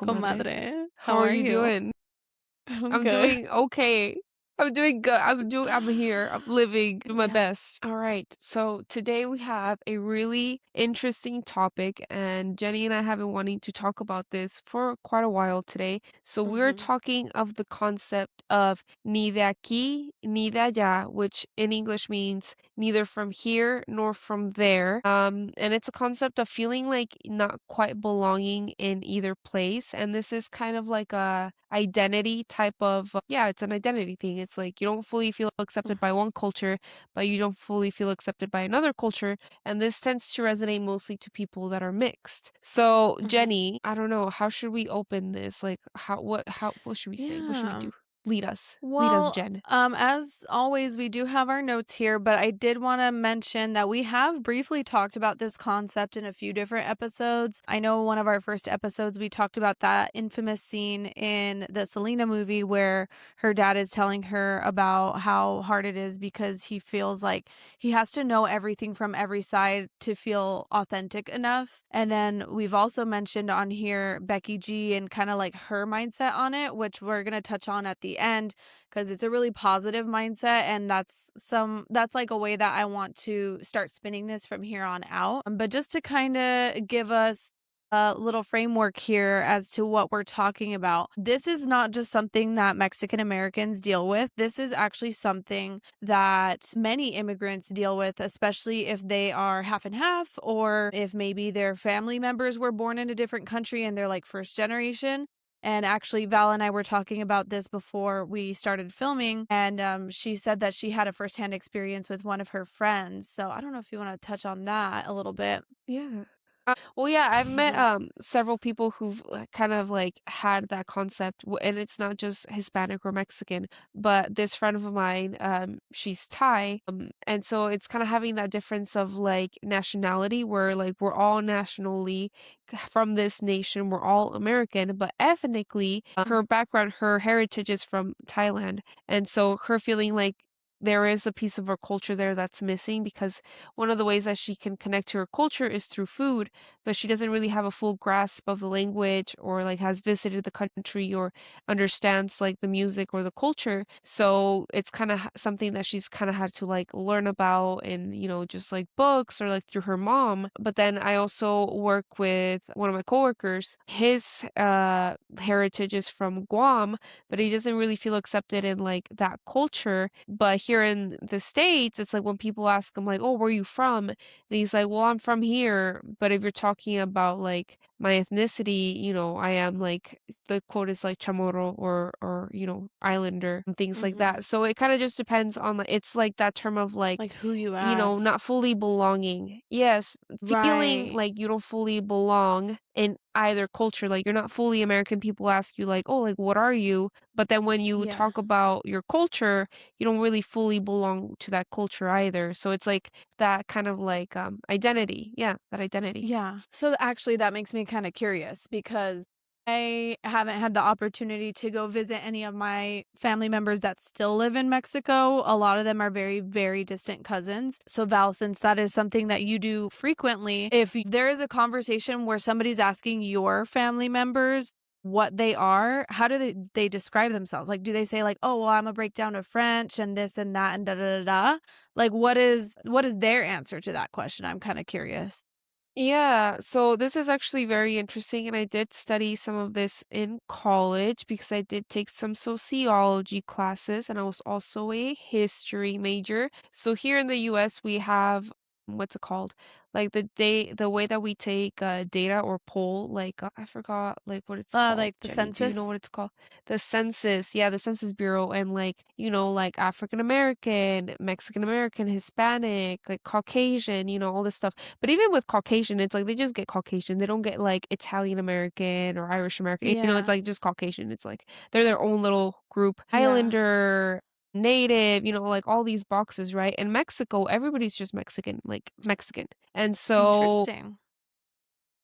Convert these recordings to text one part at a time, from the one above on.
comadre. Comadre, How how are are you you? doing? I'm I'm good. doing okay. I'm doing good. I'm here. I'm living, do my Yeah. best. All right. So today we have a really interesting topic, and Jenny and I have been wanting to talk about this for quite a while today. So we're Mhm. talking of the concept of ni de aquí ni de allá, which in English means neither from here nor from there. And it's a concept of feeling like not quite belonging in either place. And this is kind of like a identity type of, yeah, it's an identity thing. It's like you don't fully feel accepted by one culture, but you don't fully feel accepted by another culture. And this tends to resonate mostly to people that are mixed. So, Mhm. Jenny, I don't know, how should we open this? Like, what should we say? What should we Yeah. do? Lead us. Lead us, Well, Jen. as always, we do have our notes here, but I did want to mention that we have briefly talked about this concept in a few different episodes. I know one of our first episodes, we talked about that infamous scene in the Selena movie where her dad is telling her about how hard it is because he feels like he has to know everything from every side to feel authentic enough. And then we've also mentioned on here Becky G and kind of like her mindset on it, which we're going to touch on at the end because it's a really positive mindset, and that's like a way that I want to start spinning this from here on out. But just to kind of give us a little framework here as to what we're talking about. This is not just something that Mexican Americans deal with. This is actually something that many immigrants deal with, especially if they are half and half, or if maybe their family members were born in a different country and they're like first generation. And actually, Val and I were talking about this before we started filming, and she said that she had a firsthand experience with one of her friends. So I don't know if you want to touch on that a little bit. Yeah. Well, yeah, I've met several people who've kind of like had that concept, and it's not just Hispanic or Mexican, but this friend of mine, she's Thai, and so it's kind of having that difference of like nationality, where like we're all nationally from this nation, we're all American, but ethnically, her background, her heritage is from Thailand, and so her feeling like there is a piece of her culture there that's missing because one of the ways that she can connect to her culture is through food, but she doesn't really have a full grasp of the language or like has visited the country or understands like the music or the culture. So it's kind of something that she's kind of had to like learn about in, just like books or like through her mom. But then I also work with one of my coworkers. His heritage is from Guam, but he doesn't really feel accepted in like that culture. But here in the States, it's like when people ask him like, "Oh, where are you from?" And he's like, "Well, I'm from here." But if you're talking about like my ethnicity, I am like the quote is like chamorro or islander and things like Mhm. that. So it kind of just depends on like it's like that term of like Like who you ask. not fully belonging. Yes, feeling Right. like you don't fully belong in either culture. Like you're not fully American. People ask you like, "Oh, like what are you?" But then when you Yeah. talk about your culture, you don't really fully belong to that culture either. So it's like that kind of like identity. Yeah, that identity. Yeah. So actually, that makes me kind of curious because I haven't had the opportunity to go visit any of my family members that still live in Mexico. A lot of them are very, very distant cousins. So, Val, since that is something that you do frequently, if there is a conversation where somebody's asking your family members what they are, how do they describe themselves? Like, do they say like, "Oh, well, I'm a breakdown of French and this and that and da da da da"? Like, what is their answer to that question? I'm kind of curious. Yeah, so this is actually very interesting, and I did study some of this in college because I did take some sociology classes, and I was also a history major. So here in the US, we have what's it called? Like the way that we take data or poll, like I forgot like what it's called. Like the Jenny, do you know what census? it's called? The census. Yeah, the Census Bureau, and like like African American, Mexican American, Hispanic, like Caucasian, all this stuff. But even with Caucasian, it's like they just get Caucasian. They don't get like Italian American or Irish American. It's Yeah. like just Caucasian. It's like they're their own little group. Yeah. Islander, native, like all these boxes, right? In Mexico, everybody's just Mexican, like Mexican. And so, Interesting.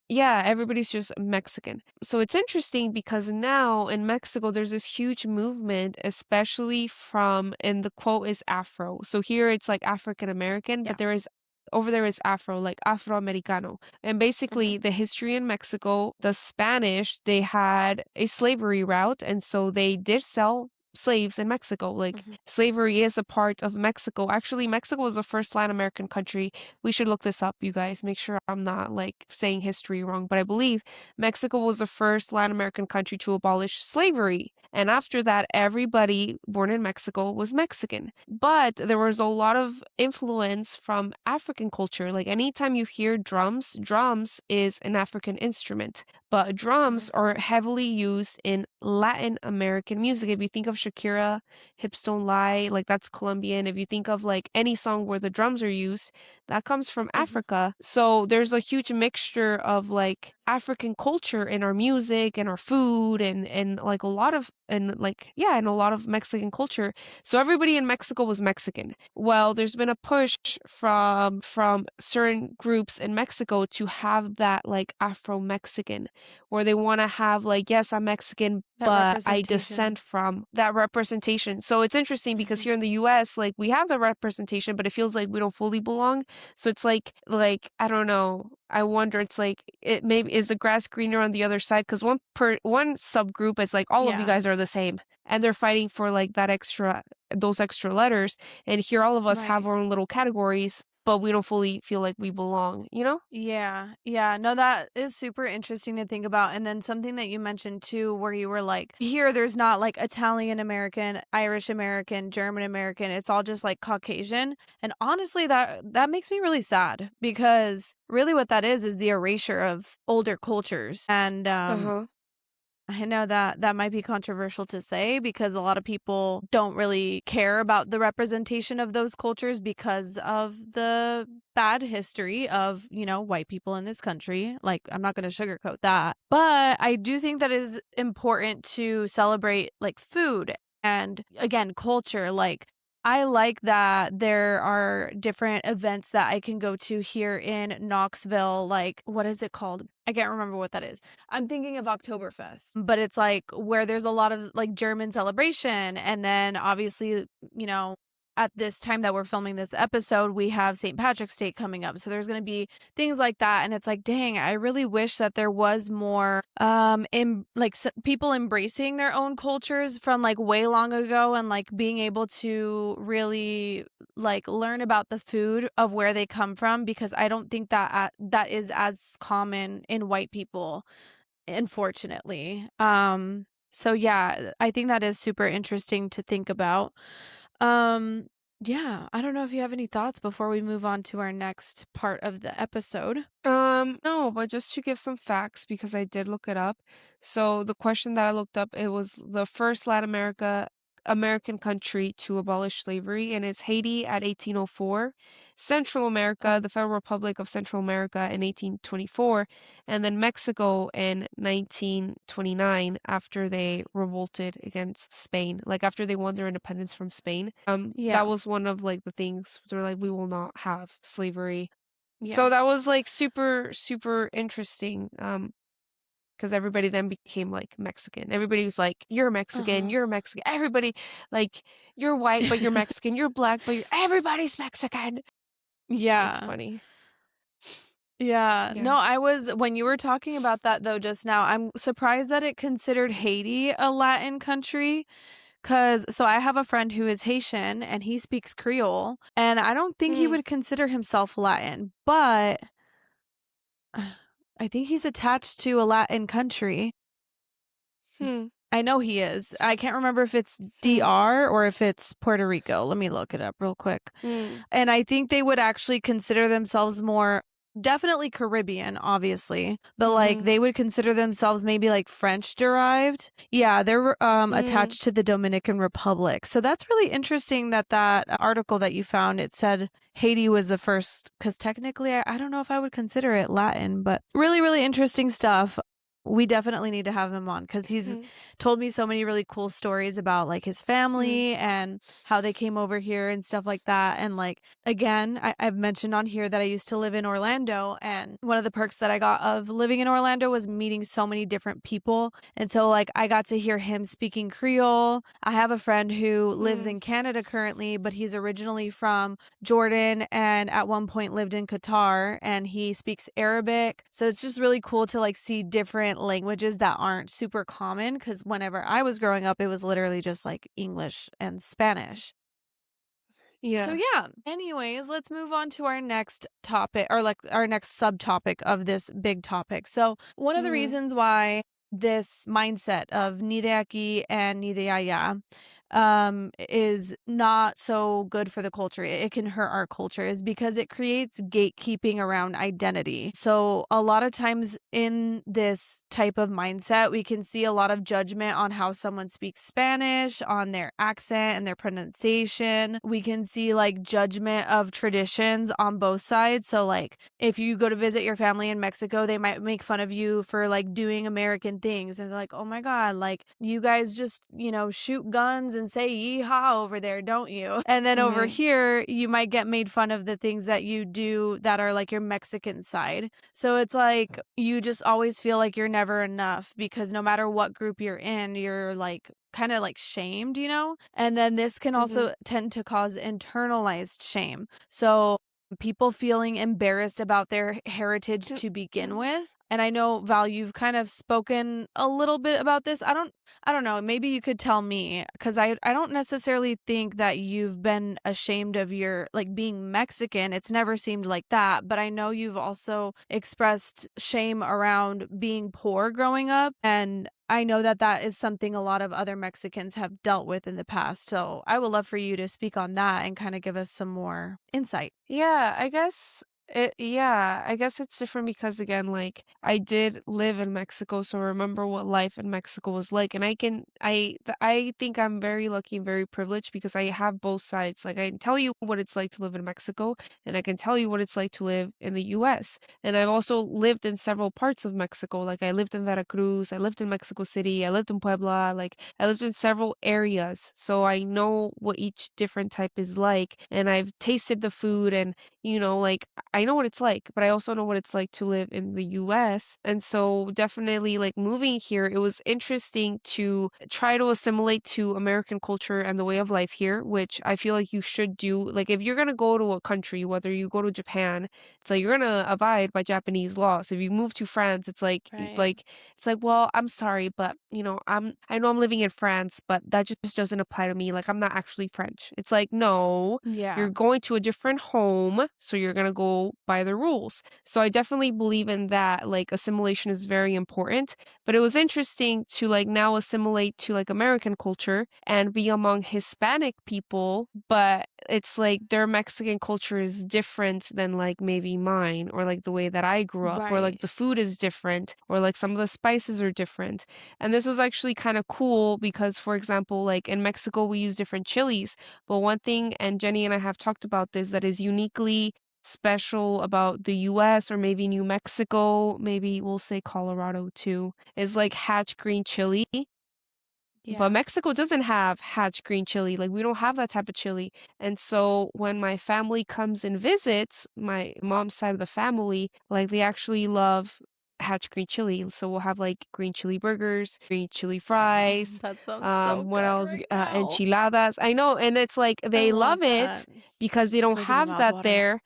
yeah, everybody's just Mexican. So it's interesting because now in Mexico, there's this huge movement, especially from, and the quote is Afro. So here it's like African American, Yeah. but there is over there is Afro, like Afroamericano. And Mhm. basically, the history in Mexico, the Spanish, they had a slavery route, and so they did sell slaves in Mexico. Like, Mhm. slavery is a part of Mexico. Actually, Mexico was the first Latin American country. We should look this up, you guys. Make sure I'm not like saying history wrong, but I believe Mexico was the first Latin American country to abolish slavery. And after that, everybody born in Mexico was Mexican. But there was a lot of influence from African culture. Like anytime you hear drums, drums is an African instrument. But drums Mhm. are heavily used in Latin American music. If you think of Shakira, Hips Don't Lie, like that's Colombian. If you think of like any song where the drums are used, that comes from Mhm. Africa. So there's a huge mixture of like African culture in our music and our food and like a lot of and like yeah, and a lot of Mexican culture. So everybody in Mexico was Mexican. Well, there's been a push from certain groups in Mexico to have that like Afro-Mexican where they want to have like, yes, I'm Mexican, That but I representation. descend from that representation. So it's interesting because Mhm. here in the US, like we have the representation, but it feels like we don't fully belong. So it's like I don't know. I wonder it's like it maybe is the grass greener on the other side because one subgroup is like all of you Yeah. guys are the same and they're fighting for like that extra those extra letters and here all of us have Right. our own little categories but we don't fully feel like we belong, you know? Yeah. Yeah. No, that is super interesting to think about. And then something that you mentioned too, where you were like, here, there's not like Italian American, Irish American, German American. It's all just like Caucasian. And honestly, that makes me really sad because really what that is the erasure of older cultures. And Uh-huh. I know that that might be controversial to say because a lot of people don't really care about the representation of those cultures because of the bad history of, white people in this country. Like, I'm not going to sugarcoat that. But I do think that it is important to celebrate like food and again, culture. Like, I like that there are different events that I can go to here in Knoxville. Like, what is it called? I can't remember what that is. I'm thinking of Oktoberfest, but it's like where there's a lot of like German celebration. And then obviously, you know, at this time that we're filming this episode, we have St. Patrick's Day coming up. So there's going to be things like that. And it's like, dang, I really wish that there was more, people embracing their own cultures from like way long ago and like being able to really like learn about the food of where they come from because I don't think that that is as common in white people, unfortunately. So yeah, I think that is super interesting to think about. Um yeah, I don't know if you have any thoughts before we move on to our next part of the episode. No, but just to give some facts because I did look it up. So the question that I looked up, it was the first American country to abolish slavery, and it's Haiti at 1804, Central America, Oh, the Federal Republic of Central America in 1824, and then Mexico in 1929 after they revolted against Spain, like after they won their independence from Spain. That yeah. was one of like the things they're like, we will not have slavery. Yeah. So that was like super, super interesting. Because everybody then became like Mexican. Everybody was like, "You're Mexican, Uh-huh. you're Mexican." Everybody, like, you're white, but you're Mexican. You're black, but everybody's Mexican. It's Yeah. funny. Yeah. Yeah. No, I was when you were talking about that though just now, I'm surprised that it considered Haiti a Latin country. Cause so I have a friend who is Haitian and he speaks Creole, and I don't think he Hmm. would consider himself Latin, but I think he's attached to a Latin country. Hmm. I know he is. I can't remember if it's Hmm. DR or if it's Puerto Rico. Let me look it up real quick. Hmm. And I think they would actually consider themselves more definitely Caribbean, obviously, but like Mm-hmm. they would consider themselves maybe like French derived. Yeah, they're Hmm. attached to the Dominican Republic. So that's really interesting that that article that you found it said Haiti was the first cuz technically I don't know if I would consider it Latin, but really really interesting stuff. We definitely need to have him on because he's Mhm, told me so many really cool stories about like his mhm, family and how they came over here and stuff like that. And like, again, I've mentioned on here that I used to live in Orlando. And one of the perks that I got of living in Orlando was meeting so many different people. And so, like, I got to hear him speaking Creole. I have a friend who lives mm, in Canada currently, but he's originally from Jordan and at one point lived in Qatar and he speaks Arabic. So it's just really cool to like see different languages that aren't super common because whenever I was growing up, it was literally just like English and Spanish. So yeah, yeah, anyways, let's move on to our next topic or like our next subtopic of this big topic. So, one of the mhm, reasons why this mindset of ni de aquí and ni de allá is not so good for the culture. It can hurt our culture is because it creates gatekeeping around identity. So a lot of times in this type of mindset, we can see a lot of judgment on how someone speaks Spanish, on their accent and their pronunciation. We can see like judgment of traditions on both sides. So like if you go to visit your family in Mexico, they might make fun of you for like doing American things and like, "Oh my god, like you guys just, shoot guns and say yeehaw over there, don't you?" And then over mhm, here, you might get made fun of the things that you do that are like your Mexican side. So it's like you just always feel like you're never enough because no matter what group you're in, you're like kind of like shamed, you know? And then this can mhm, also tend to cause internalized shame. So people feeling embarrassed about their heritage yep, to begin mhm. with. And I know Val, you've kind of spoken a little bit about this. I don't know, maybe you could tell me cuz I don't necessarily think that you've been ashamed of your like being Mexican. It's never seemed like that, but I know you've also expressed shame around being poor growing up and I know that that is something a lot of other Mexicans have dealt with in the past. So, I would love for you to speak on that and kind of give us some more insight. Yeah, I guess it's different because again, like I did live in Mexico, so I remember what life in Mexico was like, and I think I'm very lucky and very privileged because I have both sides. Like I can tell you what it's like to live in Mexico, and I can tell you what it's like to live in the US. And I've also lived in several parts of Mexico. Like I lived in Veracruz, I lived in Mexico City, I lived in Puebla, like I lived in several areas. So I know what each different type is like, and I've tasted the food and like I know what it's like, but I also know what it's like to live in the US. And so definitely like moving here, it was interesting to try to assimilate to American culture and the way of life here, which I feel like you should do. Like if you're gonna go to a country, whether you go to Japan, it's like you're gonna abide by Japanese law. So if you move to France, it's like Right. it's like, well, I'm sorry, but I know I'm living in France, but that just doesn't apply to me. Like I'm not actually French. It's like, no, Yeah. you're going to a different home, so you're gonna go by the rules. So I definitely believe in that, like assimilation is very important. But it was interesting to like now assimilate to like American culture and be among Hispanic people, but it's like their Mexican culture is different than like maybe mine or like the way that I grew up, or like Right. the food is different, or like some of the spices are different. And this was actually kind of cool because, for example, like in Mexico, we use different chilies. But one thing, and Jenny and I have talked about this, that is uniquely special about the US or maybe New Mexico, maybe we'll say Colorado too, is like hatch green chili. But Yeah. Mexico doesn't have hatch green chili. Like we don't have that type of chili. And so when my family comes and visits, my mom's side of the family, like they actually love hatch green chili. So we'll have like green chili burgers, green chili fries, That sounds so what good else? right now. Enchiladas. I know, and it's like I they love love it that. because they It's don't making my have mouth that water. there.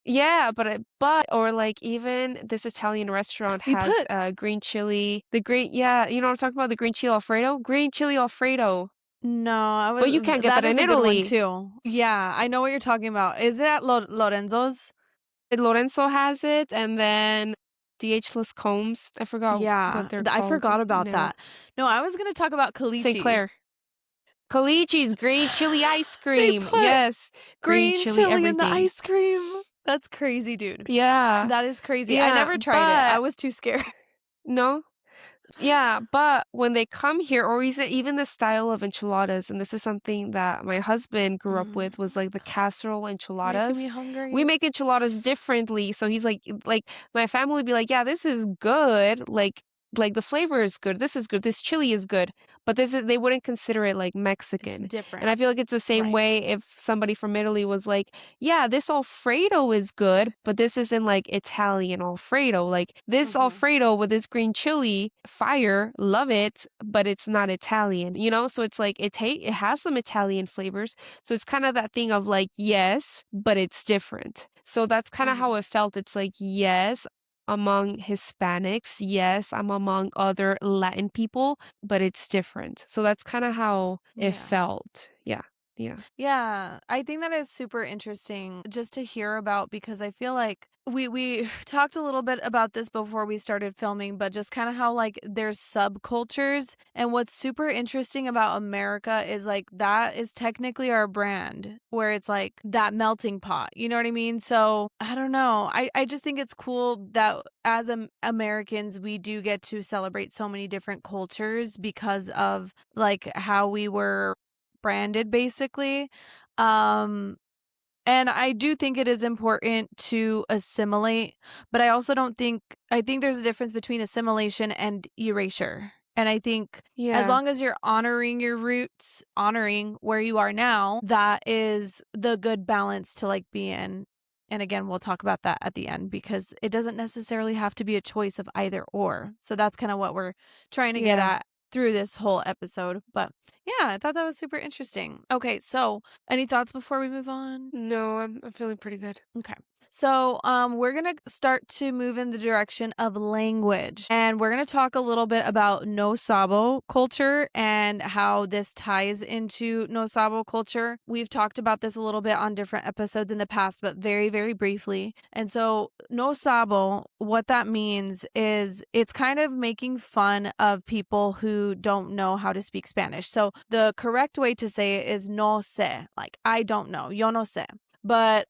Yeah, but or like even this Italian restaurant We has put green chili. The green, yeah, you know what I'm talking about? The green chili Alfredo? Green chili Alfredo. No, I But you was can't get that that is in a good one Italy. too. Yeah, I know what you're talking about. Is it at Lorenzo's? Lorenzo has it, and then DH Combs. I forgot what Yeah, they're I called forgot about now. that. No, I was gonna talk about St. Calichi's. Clair. Calici's green chili ice They cream. put Yes, green green chili chili in the everything. ice cream. That's crazy, dude. Yeah, That is crazy. I yeah, never tried it. I but was too scared. no. Yeah, but when they come here, or is it even the style of enchiladas, and this is something that my husband grew up Mm, with, was like the casserole making me enchiladas. We hungry. make enchiladas differently, so he's like my family would be like, "Yeah, this is good." Like like the flavor is good, this is good, this chili is good, but this is they wouldn't consider it like It's Mexican. And different. I feel like it's the same Right. way if somebody from Italy was like, "Yeah, this Alfredo is good, but this isn't like Italian Alfredo. Like this Mhm. Alfredo with this green chili, fire, love it, but it's not Italian." You know? So it's like it has some Italian flavors. So it's kind of that thing of like, yes, but it's different. So that's kind of how Mhm. it felt. It's like, yes, among Hispanics. Yes, I'm among other Latin people, but it's different. So that's kind of how it Yeah. felt. Yeah. Yeah. Yeah, I think that is super interesting just to hear about because I feel like we talked a little bit about this before we started filming, but just kind of how like there's subcultures and what's super interesting about America is like that is technically our brand where it's like that melting pot. You know what I mean? So, I don't know. I just think it's cool that as Americans we do get to celebrate so many different cultures because of like how we were branded basically. Um and I do think it is important to assimilate, but I also don't think I think there's a difference between assimilation and erasure. And I think as Yeah. long as you're honoring your roots, honoring where you are now, that is the good balance to like be in. And again, we'll talk about that at the end because it doesn't necessarily have to be a choice of either or. So that's kind of what we're trying to get Yeah. at through this whole episode. But yeah, I thought that was super interesting. Okay, so any thoughts before we move on? No, I'm feeling pretty good. Okay. So, we're gonna start to move in the direction of language, and we're gonna talk a little bit about no sabo culture and how this ties into no sabo culture. We've talked about this a little bit on different episodes in the past, but very, very briefly. And so, no sabo, what that means is it's kind of making fun of people who don't know how to speak Spanish. So, the correct way to say it is no sé, like I don't know, yo no sé. But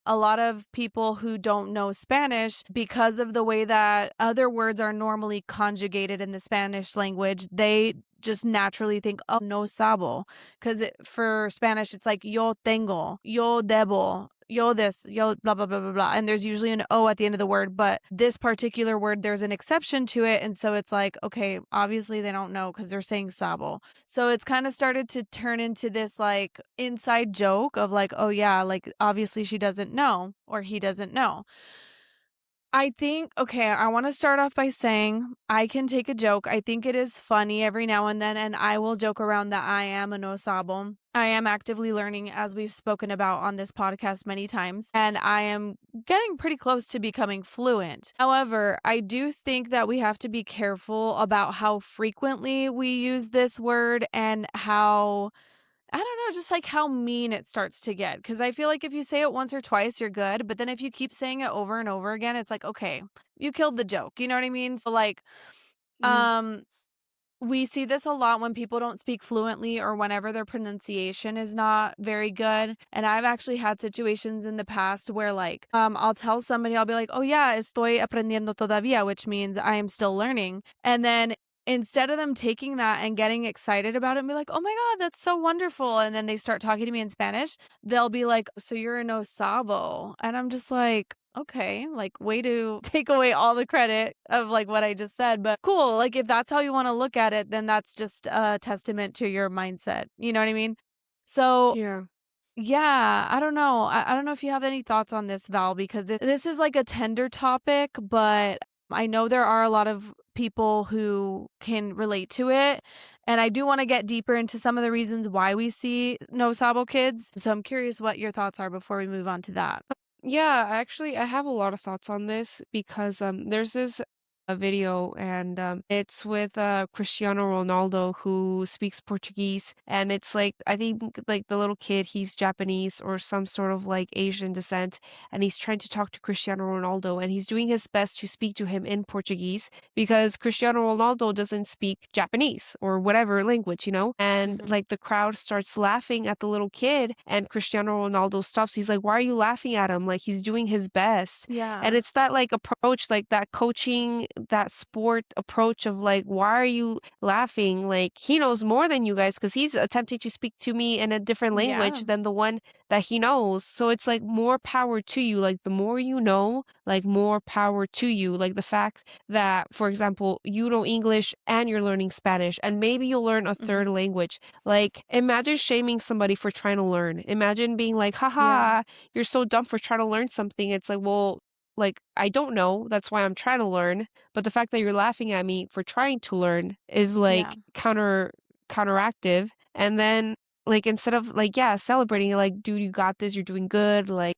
a lot of people who don't know Spanish, because of the way that other words are normally conjugated in the Spanish language, they just naturally think, oh, no sabo. Because for Spanish, it's like yo tengo, yo debo, yo this, yo blah, blah, blah, blah, blah. And there's usually an O at the end of the word. But this particular word, there's an exception to it. And so it's like, okay, obviously they don't know because they're saying sabo. So it's kind of started to turn into this like inside joke of like, oh yeah, like obviously she doesn't know or he doesn't know. I think, okay, I want to start off by saying I can take a joke. I think it is funny every now and then, and I will joke around that I am a no sabo. I am actively learning, as we've spoken about on this podcast many times, and I am getting pretty close to becoming fluent. However, I do think that we have to be careful about how frequently we use this word and how I don't know, just like how mean it starts to get. Cause I feel like if you say it once or twice, you're good. But then if you keep saying it over and over again, it's like, okay, you killed the joke. You know what I mean? So, like, Mhm. um, we see this a lot when people don't speak fluently or whenever their pronunciation is not very good. And I've actually had situations in the past where like I'll tell somebody, I'll be like, "Oh yeah, estoy aprendiendo todavía," which means I am still learning. And then instead of them taking that and getting excited about it and be like, "Oh my god, that's so wonderful." And then they start talking to me in Spanish, they'll be like, "So you're a no sabo." And I'm just like, okay, like way to take away all the credit of like what I just said, but cool. Like if that's how you want to look at it, then that's just a testament to your mindset. You know what I mean? So Yeah. yeah, I don't know. I don't know if you have any thoughts on this, Val, because this is like a tender topic, but I know there are a lot of people who can relate to it. And I do want to get deeper into some of the reasons why we see no sabo kids. So I'm curious what your thoughts are before we move on to that. Yeah, actually, I have a lot of thoughts on this because there's this a video and it's with Cristiano Ronaldo who speaks Portuguese and it's like I think like the little kid he's Japanese or some sort of like Asian descent and he's trying to talk to Cristiano Ronaldo and he's doing his best to speak to him in Portuguese because Cristiano Ronaldo doesn't speak Japanese or whatever language, you know? And Hmm. like the crowd starts laughing at the little kid and Cristiano Ronaldo stops. He's like, "Why are you laughing at him? Like he's doing his best." And Yeah. it's that like approach, like that coaching that sport approach of like, why are you laughing? Like he knows more than you guys because he's attempting to speak to me in a different language Yeah. than the one that he knows. So it's like more power to you. Like the more you know, like more power to you. Like the fact that, for example, you know English and you're learning Spanish, and maybe you'll learn a third Mhm. language. Like imagine shaming somebody for trying to learn. Imagine being like, Yeah. haha, you're so dumb for trying to learn something. It's like, well, like I don't know. That's why I'm trying to learn. But the fact that you're laughing at me for trying to learn is Yeah. like counteractive. And then like instead of like yeah, celebrating it, like dude, you got this, you're doing good, like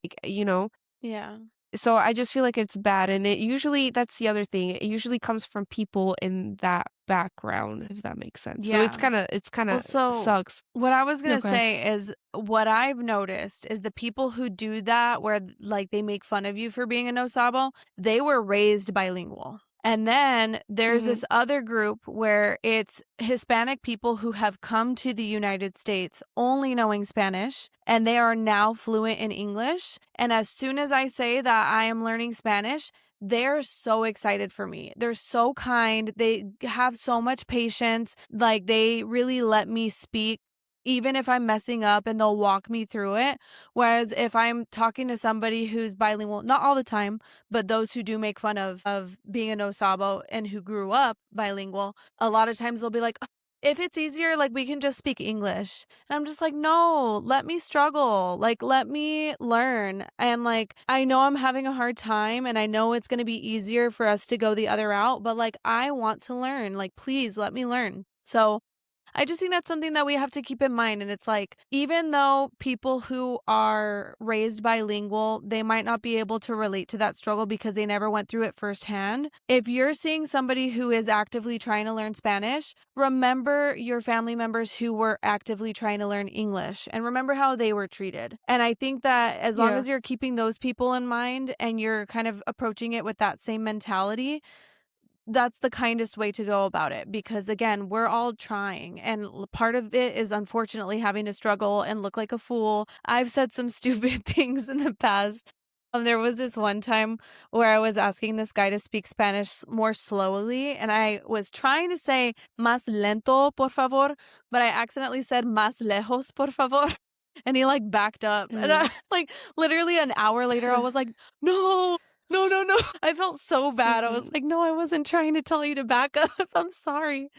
Yeah. so I just feel like it's bad, and it usually that's the other thing. It usually comes from people in that background, if that makes sense. So Yeah. it's Well, kinda so sucks. what I was No, gonna go ahead. say is what I've noticed is the people who do that, where like they make fun of you for being a no sabo, they were raised bilingual. And then there's Mhm. this other group where it's Hispanic people who have come to the United States only knowing Spanish and they are now fluent in English. And as soon as I say that I am learning Spanish, they're so excited for me. They're so kind. They have so much patience. Like they really let me speak even if I'm messing up and they'll walk me through it. Whereas if I'm talking to somebody who's bilingual, not all the time, but those who do make fun of being a no sabo and who grew up bilingual, a lot of times they'll be like, if it's easier, like we can just speak English. And I'm just like, no, let me struggle. Like, let me learn. And like, I know I'm having a hard time and I know it's going to be easier for us to go the other route, but like, I want to learn. Like, please let me learn. So I just think that's something that we have to keep in mind. And it's like, even though people who are raised bilingual, they might not be able to relate to that struggle because they never went through it firsthand. If you're seeing somebody who is actively trying to learn Spanish, remember your family members who were actively trying to learn English and remember how they were treated. And I think that as long Yeah. as you're keeping those people in mind and you're kind of approaching it with that same mentality, that's the kindest way to go about it because again, we're all trying and part of it is unfortunately having to struggle and look like a fool. I've said some stupid things in the past. There was this one time where I was asking this guy to speak Spanish more slowly and I was trying to say más lento, por favor, but I accidentally said más lejos, por favor. And he like backed up and Mhm. I like literally an hour later I was like, "No, no, no, no." I felt so bad. I was Mhm. like, "No, I wasn't trying to tell you to back up. I'm sorry."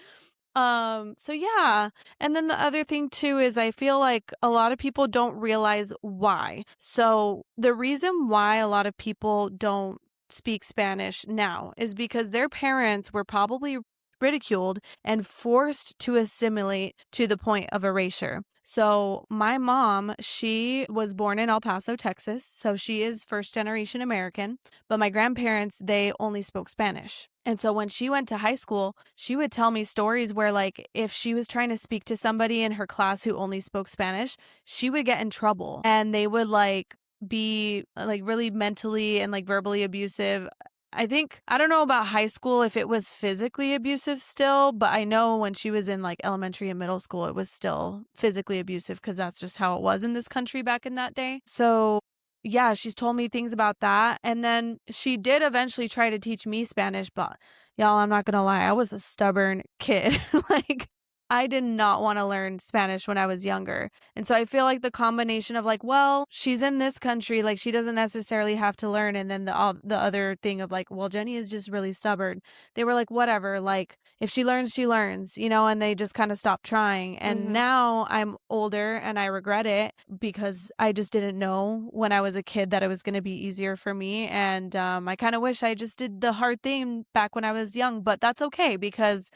So yeah. And then the other thing too is I feel like a lot of people don't realize why. So the reason why a lot of people don't speak Spanish now is because their parents were probably ridiculed and forced to assimilate to the point of erasure. So my mom, she was born in El Paso, Texas, so she is first generation American, but my grandparents, they only spoke Spanish. And so when she went to high school, she would tell me stories where, like, if she was trying to speak to somebody in her class who only spoke Spanish, she would get in trouble and they would, like, be like really mentally and like verbally abusive. I think, I don't know about high school if it was physically abusive still, but I know when she was in like elementary and middle school, it was still physically abusive because that's just how it was in this country back in that day. So yeah, she's told me things about that. And then she did eventually try to teach me Spanish, but y'all, I'm not gonna lie, I was a stubborn kid. Like, I did not want to learn Spanish when I was younger. And so I feel like the combination of like, well, she's in this country, like she doesn't necessarily have to learn. And then the other thing of like, well, Jenny is just really stubborn. They were like, whatever, like if she learns, she learns, you know, and they just kind of stopped trying. And Mhm. now I'm older and I regret it because I just didn't know when I was a kid that it was going to be easier for me. And I kind of wish I just did the hard thing back when I was young, but that's okay because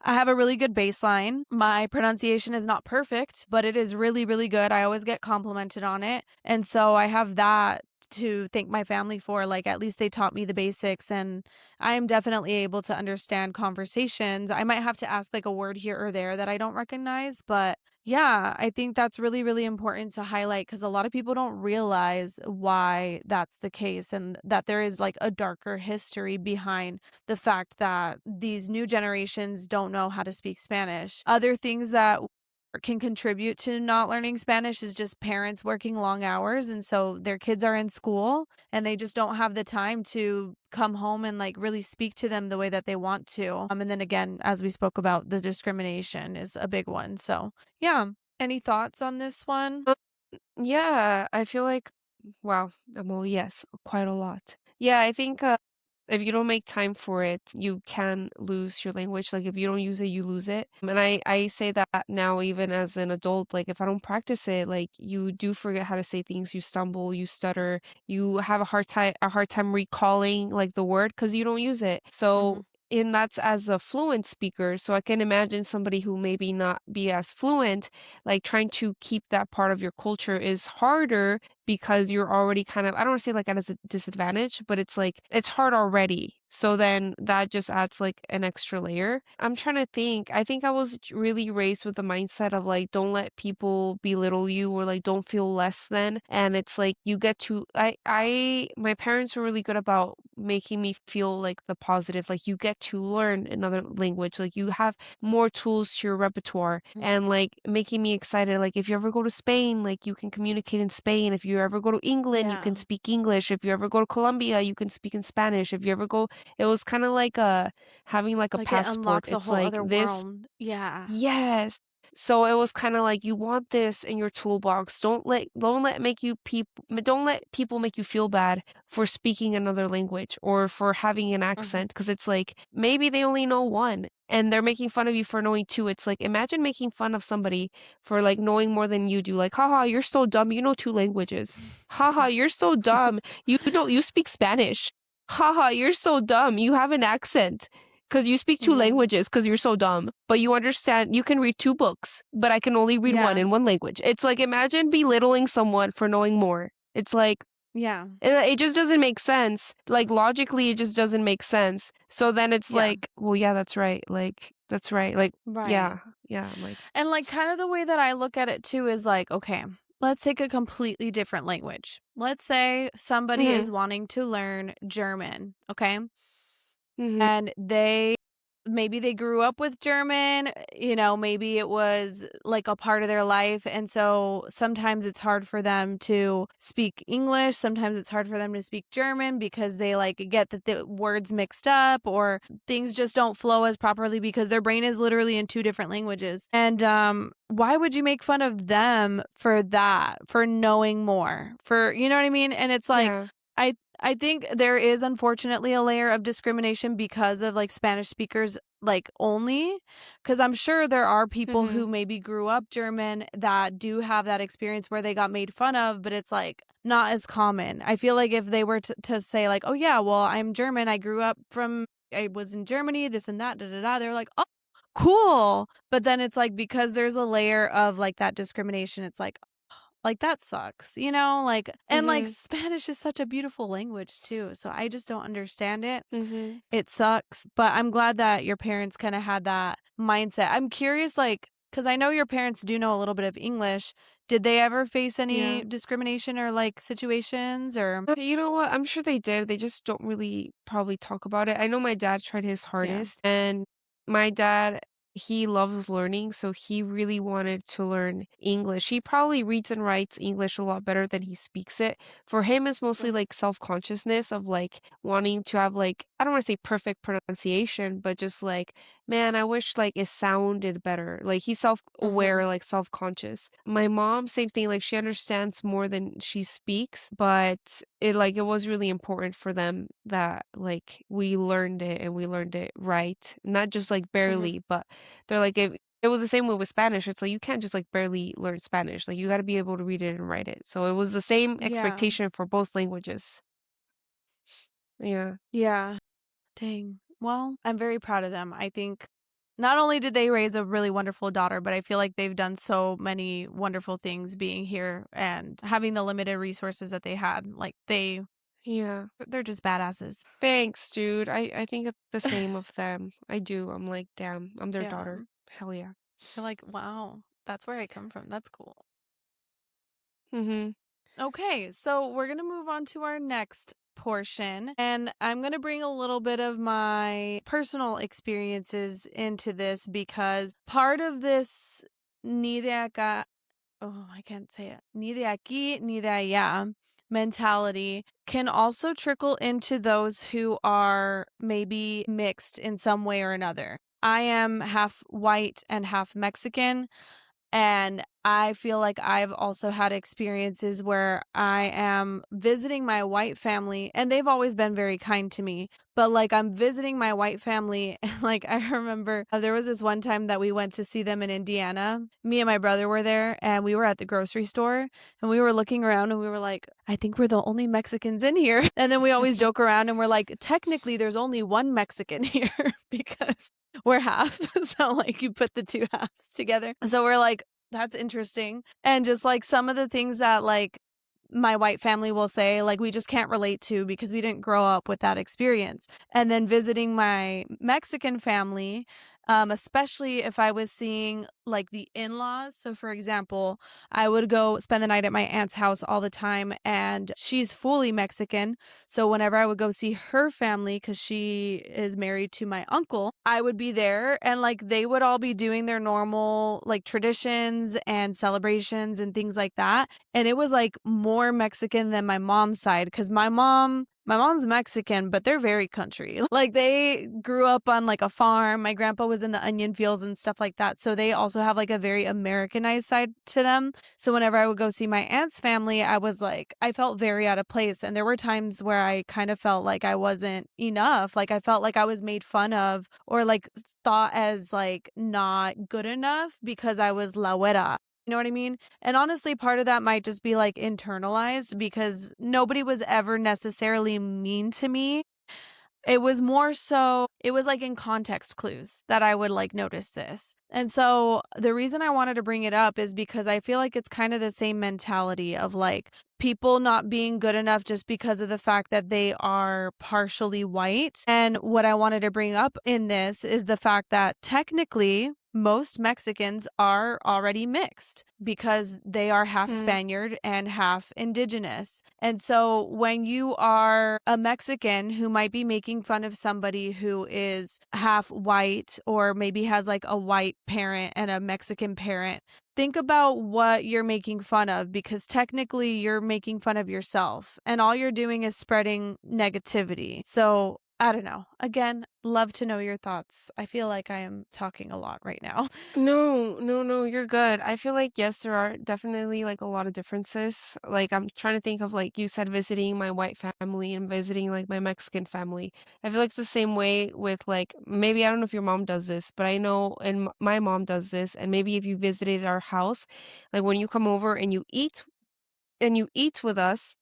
I have a really good baseline. My pronunciation is not perfect, but it is really, really good. I always get complimented on it. And so I have that to thank my family for. Like, at least they taught me the basics, and I am definitely able to understand conversations. I might have to ask like a word here or there that I don't recognize, but yeah, I think that's really, really important to highlight because a lot of people don't realize why that's the case and that there is like a darker history behind the fact that these new generations don't know how to speak Spanish. Other things that can contribute to not learning Spanish is just parents working long hours, and so their kids are in school, and they just don't have the time to come home and, like, really speak to them the way that they want to. And then again, as we spoke about, the discrimination is a big one, so, yeah. Any thoughts on this one? Yeah, I feel like, wow, I'm all yes, quite a lot. Yeah, I think if you don't make time for it, you can lose your language. Like if you don't use it, you lose it. And I say that now even as an adult, like if I don't practice it, like you do forget how to say things, you stumble, you stutter, you have a hard time recalling like the word because you don't use it. So Mhm. and that's as a fluent speaker. So I can imagine somebody who maybe not be as fluent like trying to keep that part of your culture is harder because you're already kind of I don't want to say like at a disadvantage, but it's like it's hard already. So then that just adds like an extra layer. I'm trying to think. I think I was really raised with the mindset of like don't let people belittle you or like don't feel less than. And it's like you get to I my parents were really good about making me feel like the positive, like you get to learn another language, like you have more tools to your repertoire Mm. and like making me excited. Like if you ever go to Spain, like you can communicate in Spain. If you ever go to England, you Yeah. can speak English. If you ever go to Colombia, you can speak in Spanish. If you ever go, it was kind of like having like a Like, it passport. unlocks a It's whole like other this. world. Yeah. Yes. So it was kind of like you want this in your toolbox. Don't let people make you feel bad for speaking another language or for having an Mhm. accent because it's like maybe they only know one and they're making fun of you for knowing two. It's like imagine making fun of somebody for like knowing more than you do. Like, haha, you're so dumb. You know two languages. Haha, you're so dumb. You speak Spanish. Haha, you're so dumb. You have an accent. Because you speak two Yeah. languages because you're so dumb, but you understand you can read two books, but I can only read one Yeah. in one language. It's like imagine belittling someone for knowing more. It's like Yeah. it just doesn't make sense. Like logically, it just doesn't make sense. So then it's Yeah. like, well, yeah, that's right. Like that's right. Like Right. yeah, yeah. I'm like, And, like, kind of the way that I look at it too is like, okay, let's take a completely different language. Let's say somebody mm-hmm, is wanting to learn German, okay? mm-hmm, And maybe they grew up with German, maybe it was like a part of their life. And so sometimes it's hard for them to speak English. Sometimes it's hard for them to speak German because they like get the words mixed up or things just don't flow as properly because their brain is literally in two different languages. And why would you make fun of them for that, for knowing more, for, you know what I mean? And it's like, yeah, I think there is unfortunately a layer of discrimination because of like Spanish speakers like only cuz I'm sure there are people mm-hmm, who maybe grew up German that do have that experience where they got made fun of, but it's like not as common. I feel like if they were to say like, "Oh yeah, well, I'm German. I was in Germany, this and that, da da da." They're like, "Oh, cool." But then it's like because there's a layer of like that discrimination, it's like, that sucks, like and, like, mm-hmm, Spanish is such a beautiful language too, so I just don't understand it. mm-hmm, It sucks, but I'm glad that your parents kinda had that mindset. I'm curious, like, because I know your parents do know a little bit of English. Did they ever face yeah. any discrimination or, like, situations or You know what? I'm sure they did. They just don't really probably talk about it. I know my dad tried his Yeah. hardest, and my dad, he loves learning, so he really wanted to learn English. He probably reads and writes English a lot better than he speaks it. For him, it's mostly Mhm, like self-consciousness of like wanting to have like, I don't want to say perfect pronunciation, but just like, man, I wish like it sounded better. Like he's mhm, self-aware, like self-conscious. My mom, same thing, like she understands more than she speaks, but it was really important for them that like we learned it and we learned it right. Not just like mhm. barely, but they're like it was the same way with Spanish. It's like you can't just like barely learn Spanish. Like you got to be able to read it and write it. So it was the same Yeah, expectation for both languages. Yeah. yeah. Dang. Well, I'm very proud of them. I think not only did they raise a really wonderful daughter, but I feel like they've done so many wonderful things being here and having the limited resources that they had. Like Yeah. they're just badasses. Thanks, dude. I think it's the same of them. I do. I'm like, damn, I'm their Yeah. daughter. Hell yeah. You're like, wow, that's where I come from. That's cool. Mhm. Okay, so we're going to move on to our next portion. And I'm going to bring a little bit of my personal experiences into this because part of this ni de acá, oh, I can't say it. Ni de aquí, ni de allá mentality can also trickle into those who are maybe mixed in some way or another. I am half white and half Mexican. And I feel like I've also had experiences where I am visiting my white family, and they've always been very kind to me. But like I'm visiting my white family, and like I remember there was this one time that we went to see them in Indiana. Me and my brother were there, and we were at the grocery store, and we were looking around, and we were like, I think we're the only Mexicans in here. And then we always joke around, and we're like, technically, there's only one Mexican here because we're half. So like you put the two halves together. So we're like, that's interesting. And just like some of the things that like my white family will say, like we just can't relate to because we didn't grow up with that experience. And then visiting my Mexican family, especially if I was seeing like the in-laws. So for example, I would go spend the night at my aunt's house all the time, and she's fully Mexican. So whenever I would go see her family, because she is married to my uncle, I would be there, and like they would all be doing their normal like traditions and celebrations and things like that. And it was like more Mexican than my mom's side, because my mom's Mexican, but they're very country. Like they grew up on like a farm. My grandpa was in the onion fields and stuff like that. So they also have like a very Americanized side to them. So whenever I would go see my aunt's family, I was like, I felt very out of place. And there were times where I kind of felt like I wasn't enough. Like I felt like I was made fun of or like thought as like not good enough because I was la güera. You know what I mean? And honestly, part of that might just be like internalized because nobody was ever necessarily mean to me. It was more so, it was like in context clues that I would like notice this. And so the reason I wanted to bring it up is because I feel like it's kind of the same mentality of like people not being good enough just because of the fact that they are partially white. And what I wanted to bring up in this is the fact that technically most Mexicans are already mixed because they are half Mm. Spaniard and half indigenous. And so when you are a Mexican who might be making fun of somebody who is half white or maybe has like a white parent and a Mexican parent, think about what you're making fun of because technically you're making fun of yourself and all you're doing is spreading negativity. So I don't know. Again, love to know your thoughts. I feel like I am talking a lot right now. No, no, no, you're good. I feel like yes, there are definitely like a lot of differences. Like I'm trying to think of like you said visiting my white family and visiting like my Mexican family. I feel like it's the same way with like maybe I don't know if your mom does this, but I know and my mom does this and maybe if you visited our house, like when you come over and you eat with us,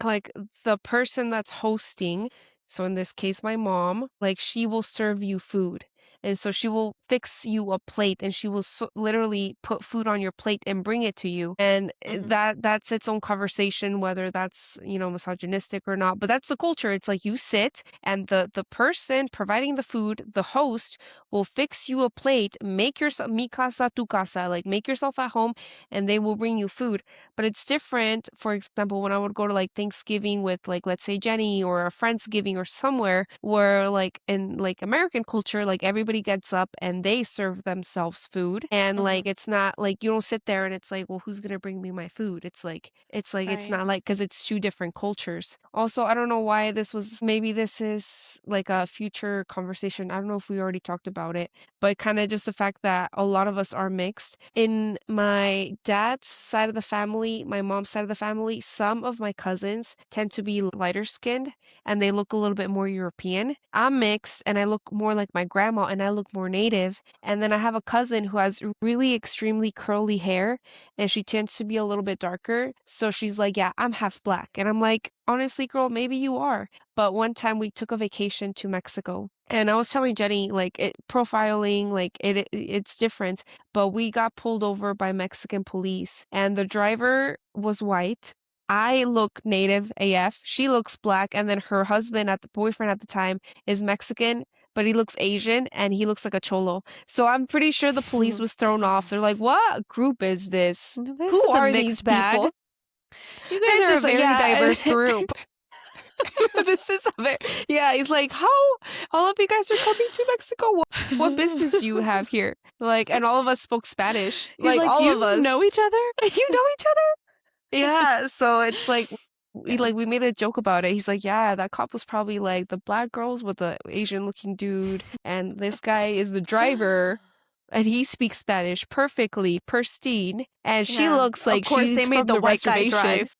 like the person that's hosting, so in this case my mom, like she will serve you food. And so she will fix you a plate and she will literally put food on your plate and bring it to you. And Mhm. that's its own conversation whether that's, you know, misogynistic or not. But that's the culture. It's like you sit and the person providing the food, the host, will fix you a plate, make yourself mi casa tu casa, like make yourself at home and they will bring you food. But it's different, for example, when I would go to like Thanksgiving with like let's say Jenny or a Friendsgiving or somewhere where like in like American culture, like everybody gets up and they serve themselves food. And like Mhm. it's not like you don't sit there and it's like, well, who's gonna bring me my food? It's like it's Right. not like because it's two different cultures. Also, I don't know why this was maybe this is like a future conversation. I don't know if we already talked about it, but kind of just the fact that a lot of us are mixed. In my dad's side of the family, my mom's side of the family, some of my cousins tend to be lighter skinned and they look a little bit more European. I'm mixed and I look more like my grandma and I look more native. And then I have a cousin who has really extremely curly hair and she tends to be a little bit darker. So she's like, yeah, I'm half black. And I'm like, honestly, girl, maybe you are. But one time we took a vacation to Mexico and I was telling Jenny, like it profiling, like it's different. But we got pulled over by Mexican police and the driver was white. I look native AF. She looks black, and then her husband at the boyfriend at the time is Mexican, but he looks Asian and he looks like a cholo. So I'm pretty sure the police was thrown off. They're like, "What group is this? This Who is a are these mixed bag. people?" You guys It's are a just like, very diverse yeah. group. This is a very, yeah, he's like, how all of you guys are coming to Mexico? What business do you have here? Like, and all of us spoke Spanish, He's like like, all of "You us. know each other?" You know each other? Yeah, so it's we made a joke about it. He's like, yeah, that cop was probably like the black girls with the Asian looking dude, and this guy is the driver, and he speaks Spanish perfectly, pristine, and she Yeah, looks of like course, they she's made from the the white guy reservation. drive.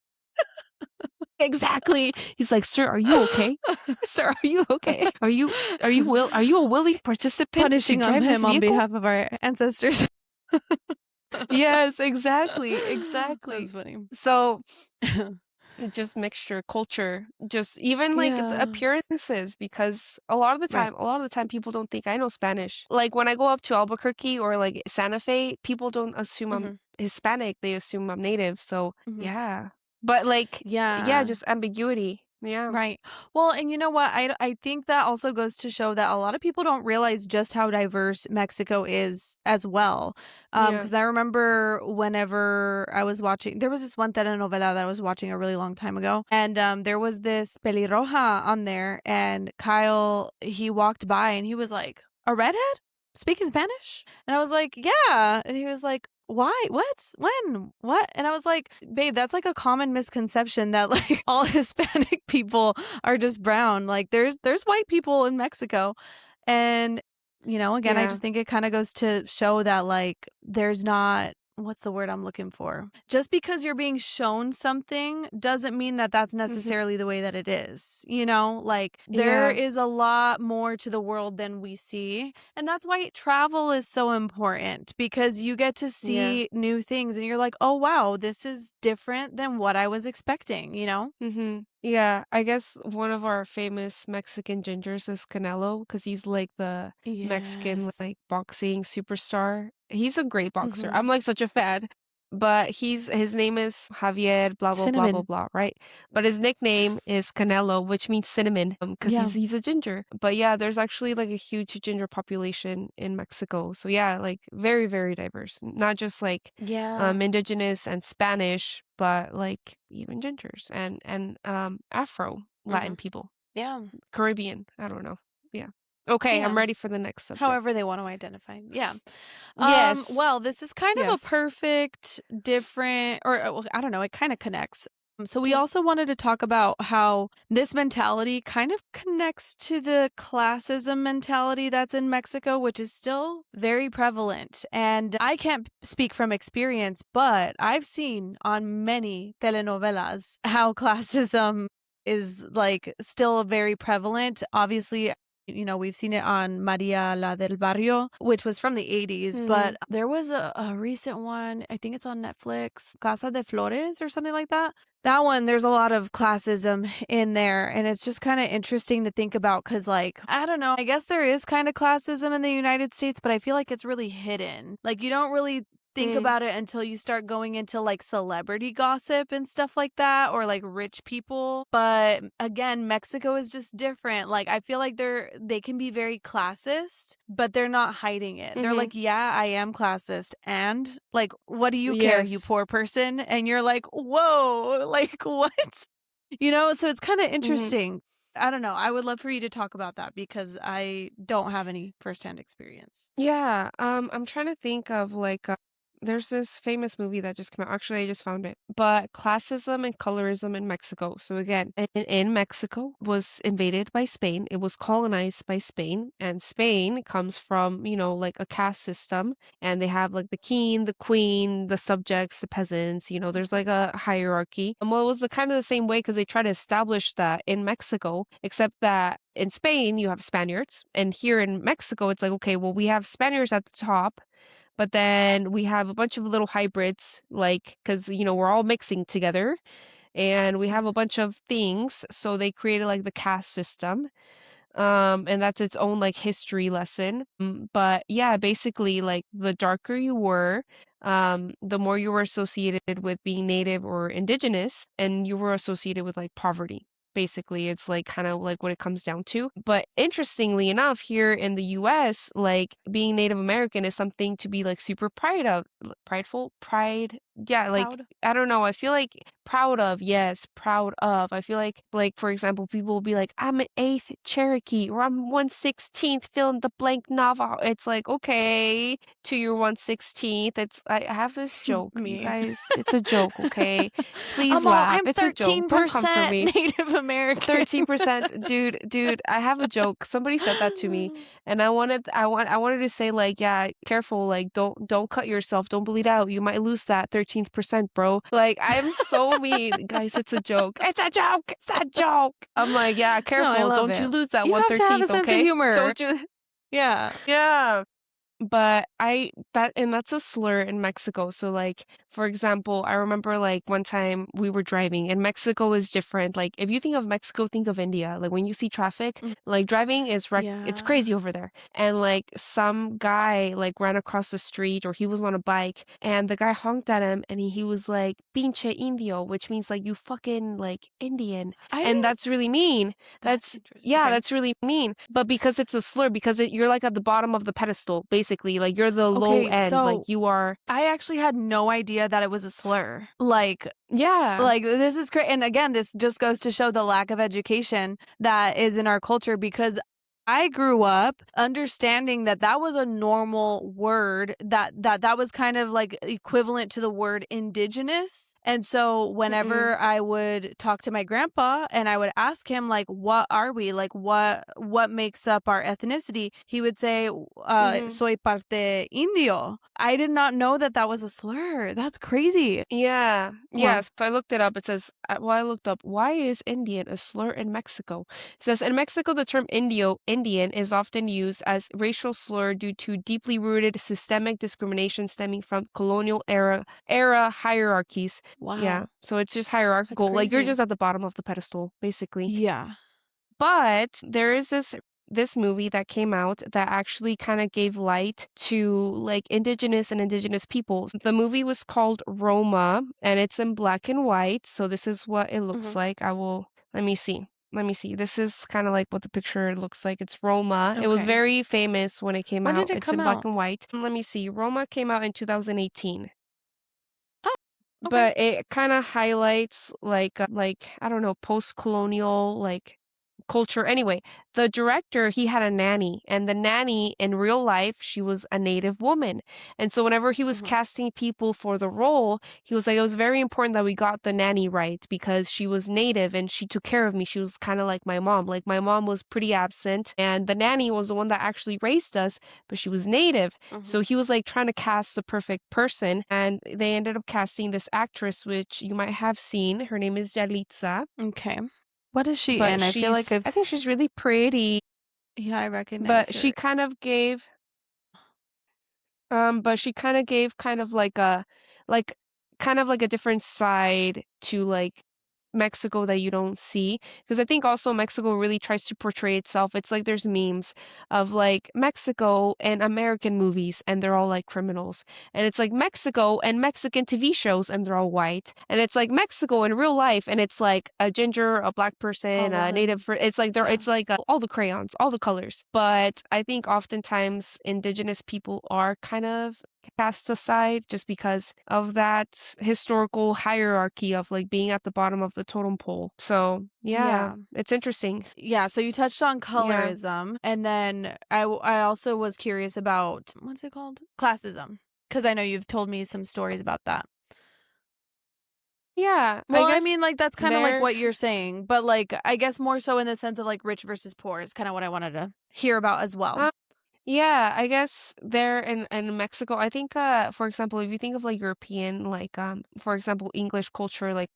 Exactly. He's like, "Sir, are you okay? Sir, are you okay? Are you a willing participant to Punishing drive this him on vehicle?" behalf of our ancestors. Yes, exactly, exactly. That's funny. So just mixture, culture, just even like the Yeah. appearances, because Right. a lot of the time people don't think I know Spanish. Like when I go up to Albuquerque or like Santa Fe, people don't assume I'm Mhm, Hispanic, they assume I'm native. So mhm. yeah. But like, yeah, Yeah. just ambiguity. Yeah. Right. Well, and you know what? I think that also goes to show that a lot of people don't realize just how diverse Mexico is as well. Yeah. Because I remember whenever I was watching, there was this one telenovela that I was watching a really long time ago, and there was this pelirroja on there, and Kyle, he walked by and he was like, "A redhead speaking Spanish?" And I was like, "Yeah," and he was like, why? What? When? What? And I was like, babe, that's like a common misconception that like all Hispanic people are just brown. Like there's white people in Mexico. And again, I Yeah. just think it kind of goes to show that like there's not what's the word I'm looking for? Just because you're being shown something doesn't mean that that's Mhm. necessarily the way that it is. Like there Yeah. is a lot more to the world than we see. And that's why travel is so important because you get to Yeah. see new things and you're like, "Oh wow, this is different than what I was expecting?" Yeah, I guess one of our famous Mexican gingers is Canelo because he's like the Mexican Yes. like boxing superstar. He's a great boxer. I'm Mhm. like such a fan. But his name is Javier blah blah blah blah Cinnamon. blah, right? But his nickname is Canelo, which means cinnamon, because Yeah. he's a ginger. But yeah, there's actually like a huge ginger population in Mexico. So yeah, like very, very diverse. Not just like Yeah. indigenous and Spanish, but like even gingers and Afro Latin Mhm. people, Yeah. Caribbean. I don't know. Yeah. Okay, I'm Yeah. ready for the next However subject. they want to identify. Yeah. Yes. Well, this is kind of a Yes. perfect different or well, I don't know, it kind of connects. So we Mm, also wanted to talk about how this mentality kind of connects to the classism mentality that's in Mexico, which is still very prevalent. And I can't speak from experience, but I've seen on many telenovelas how classism is like still very prevalent. Obviously, we've seen it on Maria la del Barrio, which was from the 80s, but mhm. there was a recent one, I think it's on Netflix, Casa de Flores or something like that. That one, there's a lot of classism in there, and it's just kind of interesting to think about because, like, I don't know, I guess there is kind of classism in the United States, but I feel like it's really hidden. Like, you don't really think Mm, about it until you start going into like celebrity gossip and stuff like that or like rich people. But again, Mexico is just different. Like I feel like they can be very classist, but they're not hiding it. They're mhm. like, "Yeah, I am classist." And like, "What do you care, you Yes. poor person?" And you're like, "Whoa, like what?" So it's kind of Mhm. interesting. I don't know. I would love for you to talk about that because I don't have any firsthand experience. Yeah, I'm trying to think of like there's this famous movie that just came out. Actually, I just found it. But classism and colorism in Mexico. So again, in Mexico was invaded by Spain. It was colonized by Spain, and Spain comes from, like a caste system, and they have like the king, the queen, the subjects, the peasants, there's like a hierarchy. And well, it was the kind of the same way because they try to establish that in Mexico, except that in Spain, you have Spaniards, and here in Mexico, it's like, okay, well, we have Spaniards at the top, but then we have a bunch of little hybrids, like, because, we're all mixing together, and we have a Mhm. bunch of things, so they created like the caste system. And that's its own like history lesson. But yeah, basically like the darker you were, the more you were associated with being native or indigenous, and you were associated with like poverty. Basically, it's like kind of like what it comes down to. But interestingly enough, here in the US, like being Native American is something to be like super prideful, pride yeah, like Proud? I don't know. I feel like proud of, yes, proud of. I feel like for example, people will be like, I'm an eighth Cherokee or I'm 1/16th fill in the blank Navajo. It's like, okay, to your 1/16th. I have this joke, you Me. guys. It's a joke, okay? Please laugh. I'm It's a joke. Don't come for 13% me. Native American. 13%, dude, I have a joke. Somebody said that to me, and I wanted to say like, yeah, careful, like don't cut yourself, don't bleed out. You might lose that 13th percent, bro. Like I'm so mean, guys. It's a joke. It's a joke. It's a joke. I'm like, yeah, No, I careful. love Don't you it. lose that You have to have a 1/13th, sense of okay? humor. Don't you? Yeah. Yeah. But that's a slur in Mexico. So like, for example, I remember like one time we were driving and Mexico is different. Like if you think of Mexico, think of India. Like when you see traffic, Mm, like driving is it's yeah. crazy over there. And like some guy like ran across the street or he was on a bike and the guy honked at him and he was like pinche indio, which means like you fucking like Indian. I And didn't that's really mean. That's interesting. Yeah, Okay. that's really mean. But because it's a slur, because you're like at the bottom of the pedestal, basically. Like you're the low Okay, end. Like so you are. I actually had no idea that it was a slur. Yeah. This is great. And again, this just goes to show the lack of education that is in our culture because I grew up understanding that that was a normal word that was kind of like equivalent to the word indigenous. And so Mm-mm. whenever I would talk to my grandpa and I would ask him like what are we? Like what makes up our ethnicity? He would say Mm-hmm. soy parte indio. I did not know that that was a slur. That's crazy. Yeah. Wow. Yeah. So I looked it up. It says, well, I looked up, why is Indian a slur in Mexico? It says, in Mexico, the term Indian is often used as racial slur due to deeply rooted systemic discrimination stemming from colonial era hierarchies. Yeah. Wow. So it's just That's hierarchical. Like you're crazy. just at the bottom of the pedestal, basically. Yeah. But there is this movie that came out that actually kind of gave light to like indigenous people. The movie was called Roma and it's in black and white. So this is what it looks Mhm. like. I will let me see. Let me see. This is kind of like what the picture looks like. It's Roma. It was Okay. very famous when it came When out. did it It's come in black out? and white. Let me see. Roma came out in 2018. Oh, okay. But it kind of highlights like I don't know, post-colonial like culture. Anyway, the director, he had a nanny, and the nanny in real life, she was a native woman. And so whenever he was Mhm. casting people for the role, he was like, it was very important that we got the nanny right because she was native and she took care of me. She was kind of like my mom. Like my mom was pretty absent, and the nanny was the one that actually raised us, but she was native. So Mhm. he was like trying to cast the perfect person, and they ended up casting this actress, which you might have seen. Her name is Yalitza, Okay. What is she but in? I feel like I think she's really pretty, yeah, I recognize but she her. kind of gave but she kind of gave like kind of like a different side to like Mexico that you don't see. Because I think also Mexico really tries to portray itself. It's like there's memes of like Mexico and American movies and they're all like criminals. And it's like Mexico and Mexican TV shows and they're all white. And it's like Mexico in real life and it's like a ginger, a black person, All of a native. them. It's like Yeah. it's like all the crayons, all the colors. But I think oftentimes indigenous people are kind of cast aside just because of that historical hierarchy of like being at the bottom of the totem pole. So, yeah, Yeah. it's interesting. Yeah, so you touched on Yeah. colorism and then I also was curious about what's it called? Classism. Cuz I know you've told me some stories about that. Yeah, I Well, I guess mean like that's kind of like there what you're saying, but like I guess more so in the sense of like rich versus poor is kind of what I wanted to hear about as well. uh, yeah, I guess there in Mexico, I think for example, if you think of like European like for example, English culture, like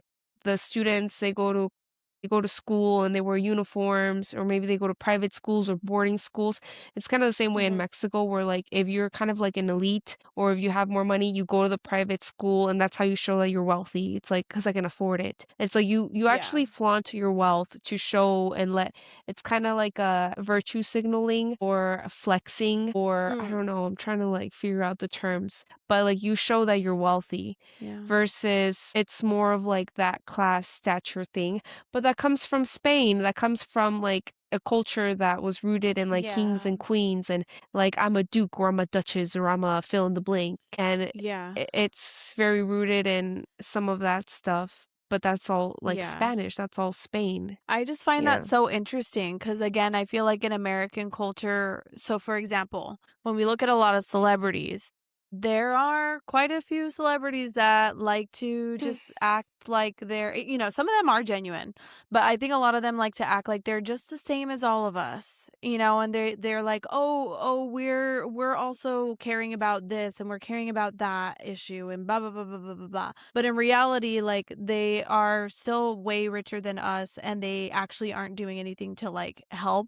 the students they go to school and they wear uniforms, or maybe they go to private schools or boarding schools. It's kind of the same way in Mhm. Mexico, where like if you're kind of like an elite or if you have more money, you go to the private school and that's how you show that you're wealthy. It's like because I can afford it. It's like you Yeah. actually flaunt your wealth to show and let. It's kind of like a virtue signaling or a flexing, or I don't Mm. know. I'm trying to like figure out the terms, but like you show that you're wealthy Yeah. versus it's more of like that class stature thing. But that that comes from Spain. That comes from like a culture that was rooted in like kings Yeah. and queens and like I'm a duke or I'm a duchess or I'm a fill in the blank. And Yeah. it's very rooted in some of that stuff. But that's all like Yeah. Spanish. That's all Spain. I just find that Yeah. so interesting because, again, I feel like in American culture, so for example, when we look at a lot of celebrities, there are quite a few celebrities that like to just act like some of them are genuine, but I think a lot of them like to act like they're just the same as all of us, and they're like, oh, we're also caring about this and we're caring about that issue and blah blah blah blah blah blah blah. But in reality, like they are still way richer than us and they actually aren't doing anything to like help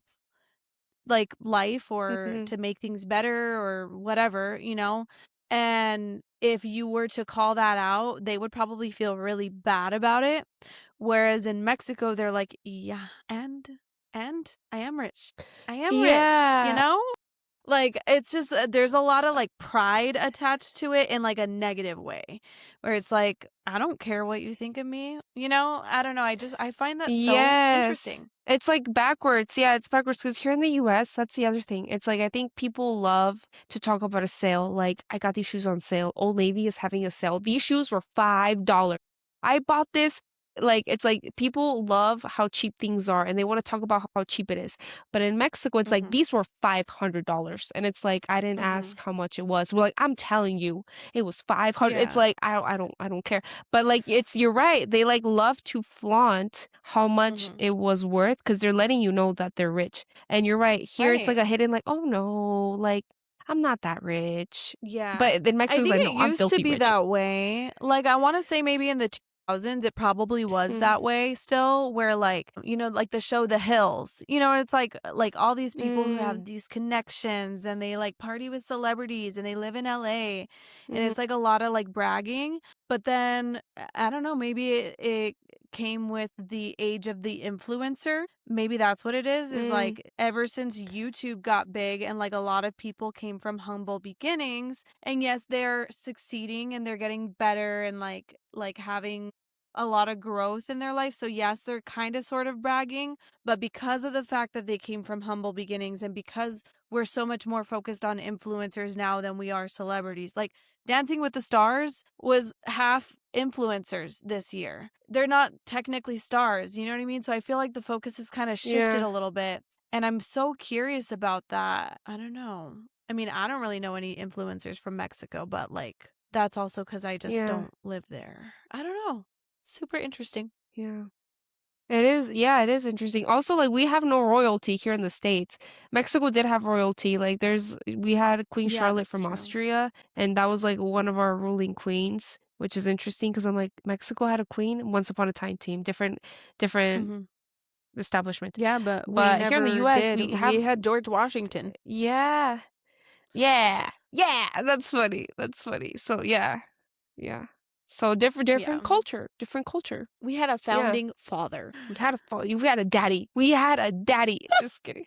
like life or Hmm. to make things better or whatever. And if you were to call that out, they would probably feel really bad about it. Whereas in Mexico, they're like, yeah, and I am rich. I am rich, you Yeah. know? Like, it's just there's a lot of, like, pride attached to it in, like, a negative way, where it's like, "I don't care what you think of me," you know? I don't know, I find that so Yes. interesting. It's like backwards. Yeah, it's backwards because here in the US, that's the other thing. It's like I think people love to talk about a sale. Like, I got these shoes on sale. Old Navy is having a sale. These shoes were $5. I bought this. Like, it's like people love how cheap things are and they want to talk about how cheap it is. But in Mexico, it's like Mhm, these were $500. And it's like I didn't mhm. ask how much it was. We're like, I'm telling you, it was 500. It's Yeah, like I don't care. But like you're right. They like love to flaunt how much mhm. it was worth because they're letting you know that they're rich. And you're right. Here it's like Right. a hidden like, oh no, like I'm not that rich. Yeah. But then I Mexico's think like, it no, I'm used to filthy be rich. that way. Like, I wanna say maybe in the 2000s, it probably was Mm, that way still, where, like, like the show The Hills, and it's like all these people who mm, have these connections and they, like, party with celebrities and they live in LA, and mm, it's, like, a lot of, like, bragging, but then, I don't know, maybe it came with the age of the influencer. Maybe that's what it is mm, like ever since YouTube got big and like a lot of people came from humble beginnings and yes, they're succeeding and they're getting better and like having a lot of growth in their life. So yes, they're kind of sort of bragging, but because of the fact that they came from humble beginnings and because we're so much more focused on influencers now than we are celebrities. Like Dancing with the Stars was half influencers this year. They're not technically stars, you know what I mean? So I feel like the focus has kind of shifted yeah, a little bit. And I'm so curious about that. I don't know. I mean, I don't really know any influencers from Mexico, but like that's also because I just yeah, don't live there. I don't know. Super interesting. yeah. It is, yeah, it is interesting. Also, like we have no royalty here in the States. Mexico did have royalty. Like we had Queen Yeah, Charlotte that's from true. Austria, and that was like one of our ruling queens, which is interesting because I'm like Mexico had a queen once upon a time team, different Hmm. establishment. Yeah, but we But here in the never US, did. we have, We had George Washington. yeah, yeah, yeah. That's funny. That's funny. So yeah, yeah. So Yeah. different culture, different culture. We had a Yeah. founding father. We had a daddy. We had a daddy. Just kidding.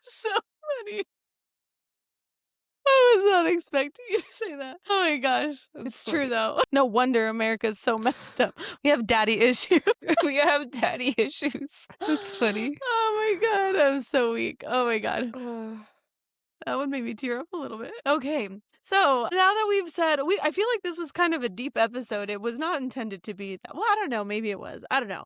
So funny. I was not expecting you to say that. Oh my gosh. That's It's true funny. though. No wonder America's so messed up. We have daddy issues. We have daddy issues. That's funny. Oh my god, I'm so weak. Oh my god. Uh, That would make me tear up a little bit. Okay. So now that we've said I feel like this was kind of a deep episode. It was not intended to be that. Well, I don't know. Maybe it was. I don't know.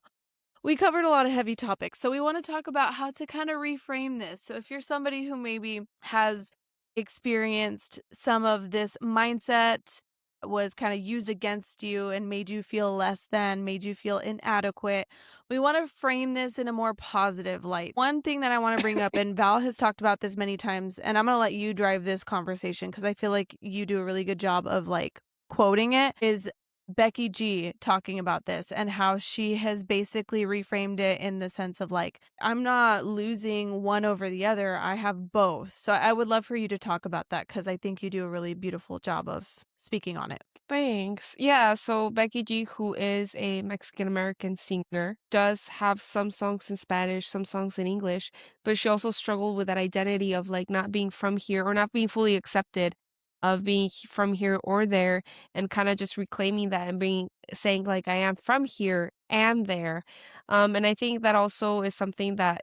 We covered a lot of heavy topics. So we want to talk about how to kind of reframe this. So if you're somebody who maybe has experienced some of this mindset was kind of used against you and made you feel less than, made you feel inadequate. We want to frame this in a more positive light. One thing that I want to bring up, and Val has talked about this many times, and I'm going to let you drive this conversation because I feel like you do a really good job of like quoting it, is Becky G talking about this and how she has basically reframed it in the sense of like, I'm not losing one over the other. I have both. So I would love for you to talk about that because I think you do a really beautiful job of speaking on it. Thanks. Yeah, so Becky G, who is a Mexican American singer, does have some songs in Spanish, some songs in English, but she also struggled with that identity of like not being from here or not being fully accepted. of being from here or there, and kind of just reclaiming that and being saying like I am from here and there. And I think that also is something that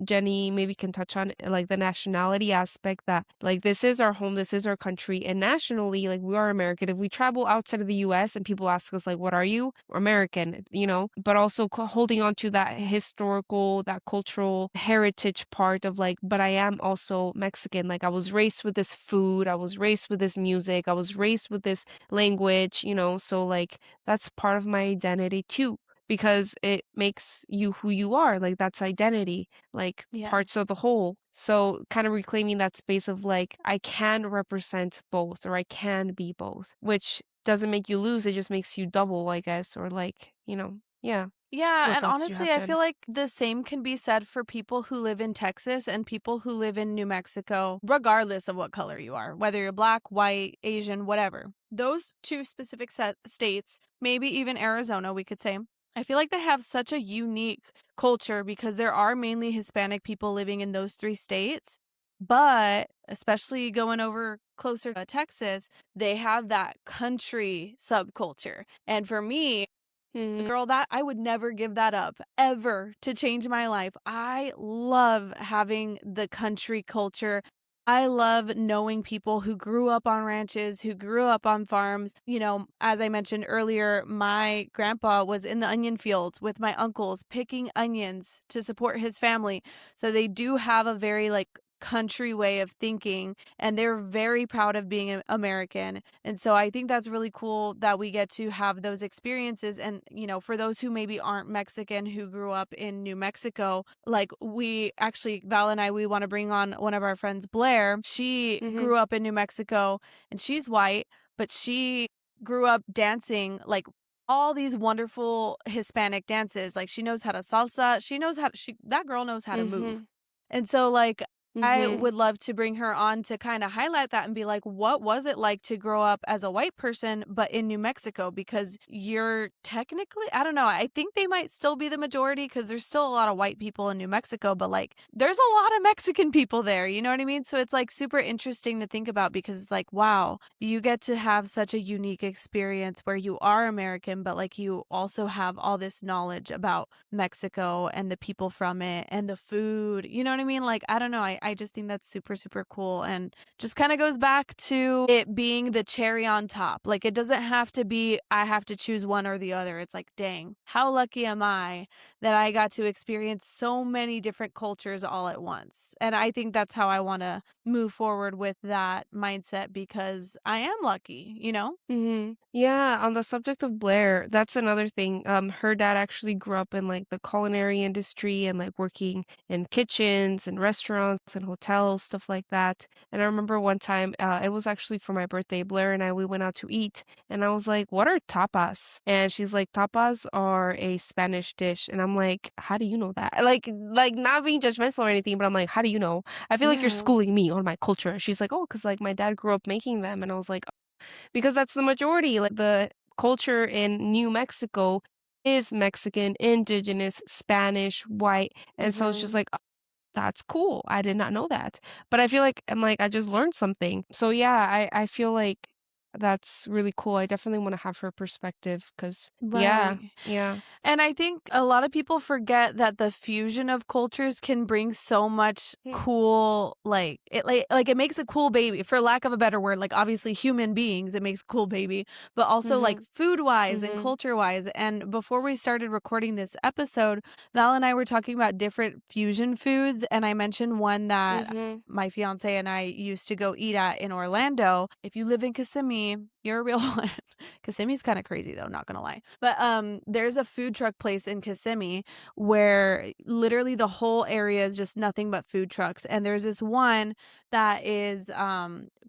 Jenny maybe can touch on, like the nationality aspect, that like this is our home, this is our country, and nationally, like we are American. If we travel outside of the US and people ask us like, "What are you?" American, you know, but also holding on to that historical, that cultural heritage part of like, but I am also Mexican. Like I was raised with this food, I was raised with this music, I was raised with this language, you know, so like that's part of my identity too, because it makes you who you are. Like that's identity, like Yeah. parts of the whole. So kind of reclaiming that space of like, I can represent both or I can be both, which doesn't make you lose, it just makes you double, I guess, or like, you know, yeah. Yeah, What and thoughts do you have, honestly, I Jen? feel like the same can be said for people who live in Texas and people who live in New Mexico, regardless of what color you are, whether you're black, white, Asian, whatever. Those two specific states, maybe even Arizona, we could say, I feel like they have such a unique culture because there are mainly Hispanic people living in those three states. But especially going over closer to Texas, they have that country subculture. And for me, Mhm, girl, that I would never give that up ever to change my life. I love having the country culture. I love knowing people who grew up on ranches, who grew up on farms. You know, as I mentioned earlier, my grandpa was in the onion fields with my uncles picking onions to support his family. So they do have a very like country way of thinking, and they're very proud of being an American. And so I think that's really cool that we get to have those experiences. And, you know, for those who maybe aren't Mexican who grew up in New Mexico, like we actually, Val and I, we want to bring on one of our friends, Blair. She mhm, grew up in New Mexico and she's white, but she grew up dancing like all these wonderful Hispanic dances. Like she knows how to salsa. She knows how to, that girl knows how to move. mhm, And so, like, I mhm, would love to bring her on to kind of highlight that and be like, what was it like to grow up as a white person, but in New Mexico? Because you're technically, I don't know, I think they might still be the majority because there's still a lot of white people in New Mexico, but like, there's a lot of Mexican people there. You know what I mean? So it's like super interesting to think about because it's like, wow, you get to have such a unique experience where you are American, but like you also have all this knowledge about Mexico and the people from it and the food. You know what I mean? Like, I don't know. I just think that's super, super cool. And just kind of goes back to it being the cherry on top. Like, it doesn't have to be, I have to choose one or the other. It's like, dang, how lucky am I that I got to experience so many different cultures all at once? And I think that's how I want to move forward with that mindset because I am lucky, you know? mhm. Yeah, on the subject of Blair, that's another thing. Her dad actually grew up in like the culinary industry and like working in kitchens and restaurants and hotels, stuff like that. And I remember one time, it was actually for my birthday, Blair and I, we went out to eat, and I was like, "What are tapas?" And she's like, "Tapas are a Spanish dish." And I'm like, "How do you know that?" Like not being judgmental or anything, but I'm like, "How do you know?" I feel like you're Yeah. schooling me on my culture. And she's like, "Oh, 'cause like my dad grew up making them." And I was like, because that's the majority. Like the culture in New Mexico is Mexican, indigenous, Spanish, white. And so it's just Mm-hmm. like, "Oh, that's cool. I did not know that." But I feel like I'm like, I just learned something. So yeah, I feel like that's really cool. I definitely want to have her perspective because yeah, Right. yeah. And I think a lot of people forget that the fusion of cultures can bring so much Mm, cool like it makes a cool baby for lack of a better word, like obviously human beings it makes a cool baby, but also like mhm, food wise and mhm, culture wise. And before we started recording this episode, Val and I were talking about different fusion foods and I mentioned one that mhm, my fiance and I used to go eat at in Orlando. If you live in Kissimmee, you're a real one. Kissimmee's kind of crazy though, not gonna lie. But there's a food truck place in Kissimmee where literally the whole area is just nothing but food trucks. And there's this one that is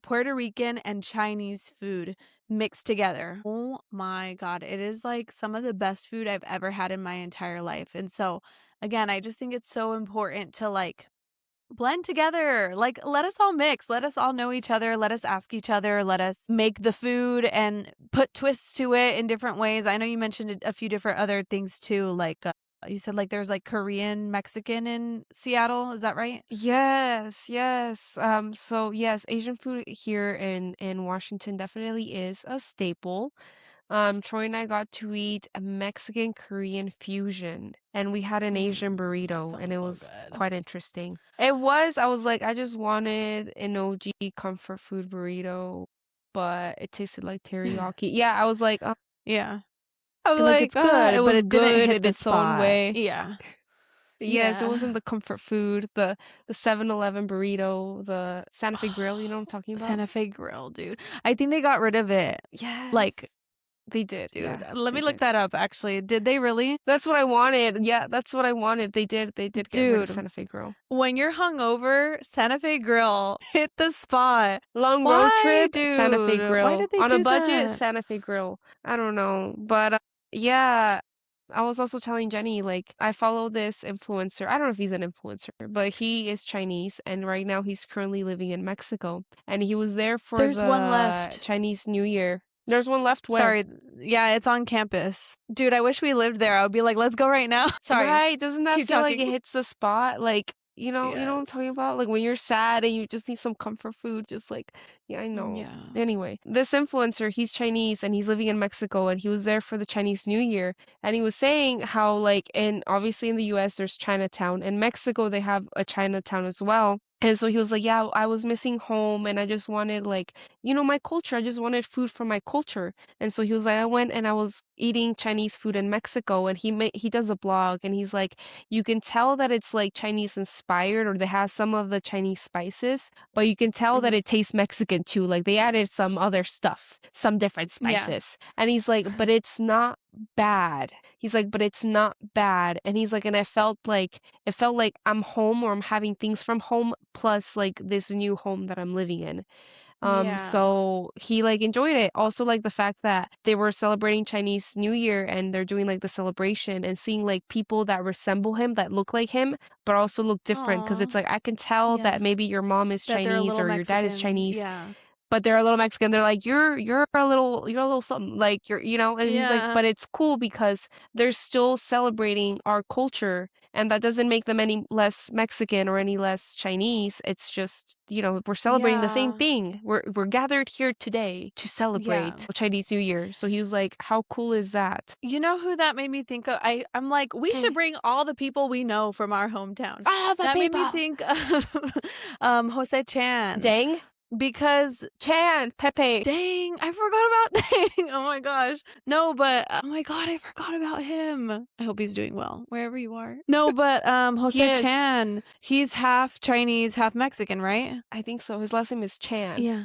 Puerto Rican and Chinese food mixed together. Oh my God. It is like some of the best food I've ever had in my entire life. And so again, I just think it's so important to like blend together. Like, let us all mix. Let us all know each other. Let us ask each other. Let us make the food and put twists to it in different ways. I know you mentioned a few different other things too, like You said, like, there's, like, Korean, Mexican in Seattle, is that right? Yes, yes. So yes, Asian food here in Washington definitely is a staple. Troy and I got to eat a Mexican Korean fusion, and we had an Asian That burrito, and it sounds so was good. quite interesting. It was, I was like, I just wanted an OG comfort food burrito, but it tasted like teriyaki. Yeah, Yeah. I'm You're like, like, "It's ah, it good," but was it didn't good hit in the its own spot. way. Yeah. Yes, it wasn't Yeah. the comfort food, the 7-Eleven burrito, the Santa Fe Grill, you know what I'm talking about? Santa Fe Grill, dude. I think they got rid of it. Yes, Like, they did. dude, Yeah, let they me look did. that up, actually. Did they really? That's what I wanted. Yeah, that's what I wanted. They did get rid of Dude, Santa Fe Grill. when you're hungover, Santa Fe Grill hit the spot. Long road Why, trip, Santa Fe dude? Why Grill. did they On a do budget, that? Santa Fe Grill. I don't know, but yeah, I was also telling Jenny, like, I follow this influencer. I don't know if he's an influencer, but he is Chinese, and right now he's currently living in Mexico. And he was there for There's one the left. Chinese New Year. There's one left where? Sorry. Yeah, it's on campus. Dude, I wish we lived there. I would be like, let's go right now. Sorry. Right? Doesn't that Keep feel like it talking. hits the spot? Like, you know what I'm Yes. talking about? Like when you're sad and you just need some comfort food, just like, yeah, I know. Yeah. Anyway, this influencer, he's Chinese and he's living in Mexico and he was there for the Chinese New Year and he was saying how like in obviously in the US there's Chinatown. In Mexico they have a Chinatown as well. And so he was like, yeah, I was missing home and I just wanted like, my culture. I just wanted food from my culture. And so he was like, I went and I was eating Chinese food in Mexico, and he does a blog, and he's like, you can tell that it's like Chinese inspired, or they have some of the Chinese spices, but you can tell that Mhm. it tastes Mexican too. Like they added some other stuff, some different Yeah. spices, and he's like, but it's not bad. He's like, but it's not bad, and he's like, and it felt like I'm home or I'm having things from home plus like this new home that I'm living in. Yeah. So he like enjoyed it. Also like the fact that they were celebrating Chinese New Year and they're doing like the celebration and seeing like people that resemble him, that look like him, but also look different. Cause Aw. it's like I can tell Yeah. that maybe your mom is That they're a Chinese little or your dad is Mexican. Chinese, Yeah. but they're a little Mexican. They're like, you're a little something. Like and he's like, Yeah. but it's cool because they're still celebrating our culture and that doesn't make them any less Mexican or any less Chinese. It's just, we're celebrating the same Yeah. thing. We're gathered here today to Yeah. celebrate Chinese New Year. So he was like, how cool is that? You know who that made me think of? I'm like, we Hmm. should bring all the people we know from our hometown. Ah, the That made me people. think of Jose Chan Dang. because Chan, Pepe. dang, I forgot about dang. Oh my gosh. No, but oh my god, I forgot about him. I hope he's doing well wherever you are. No, but He Jose is. Chan, he's half Chinese, half Mexican, right? I think so. His last name is Chan. Yeah.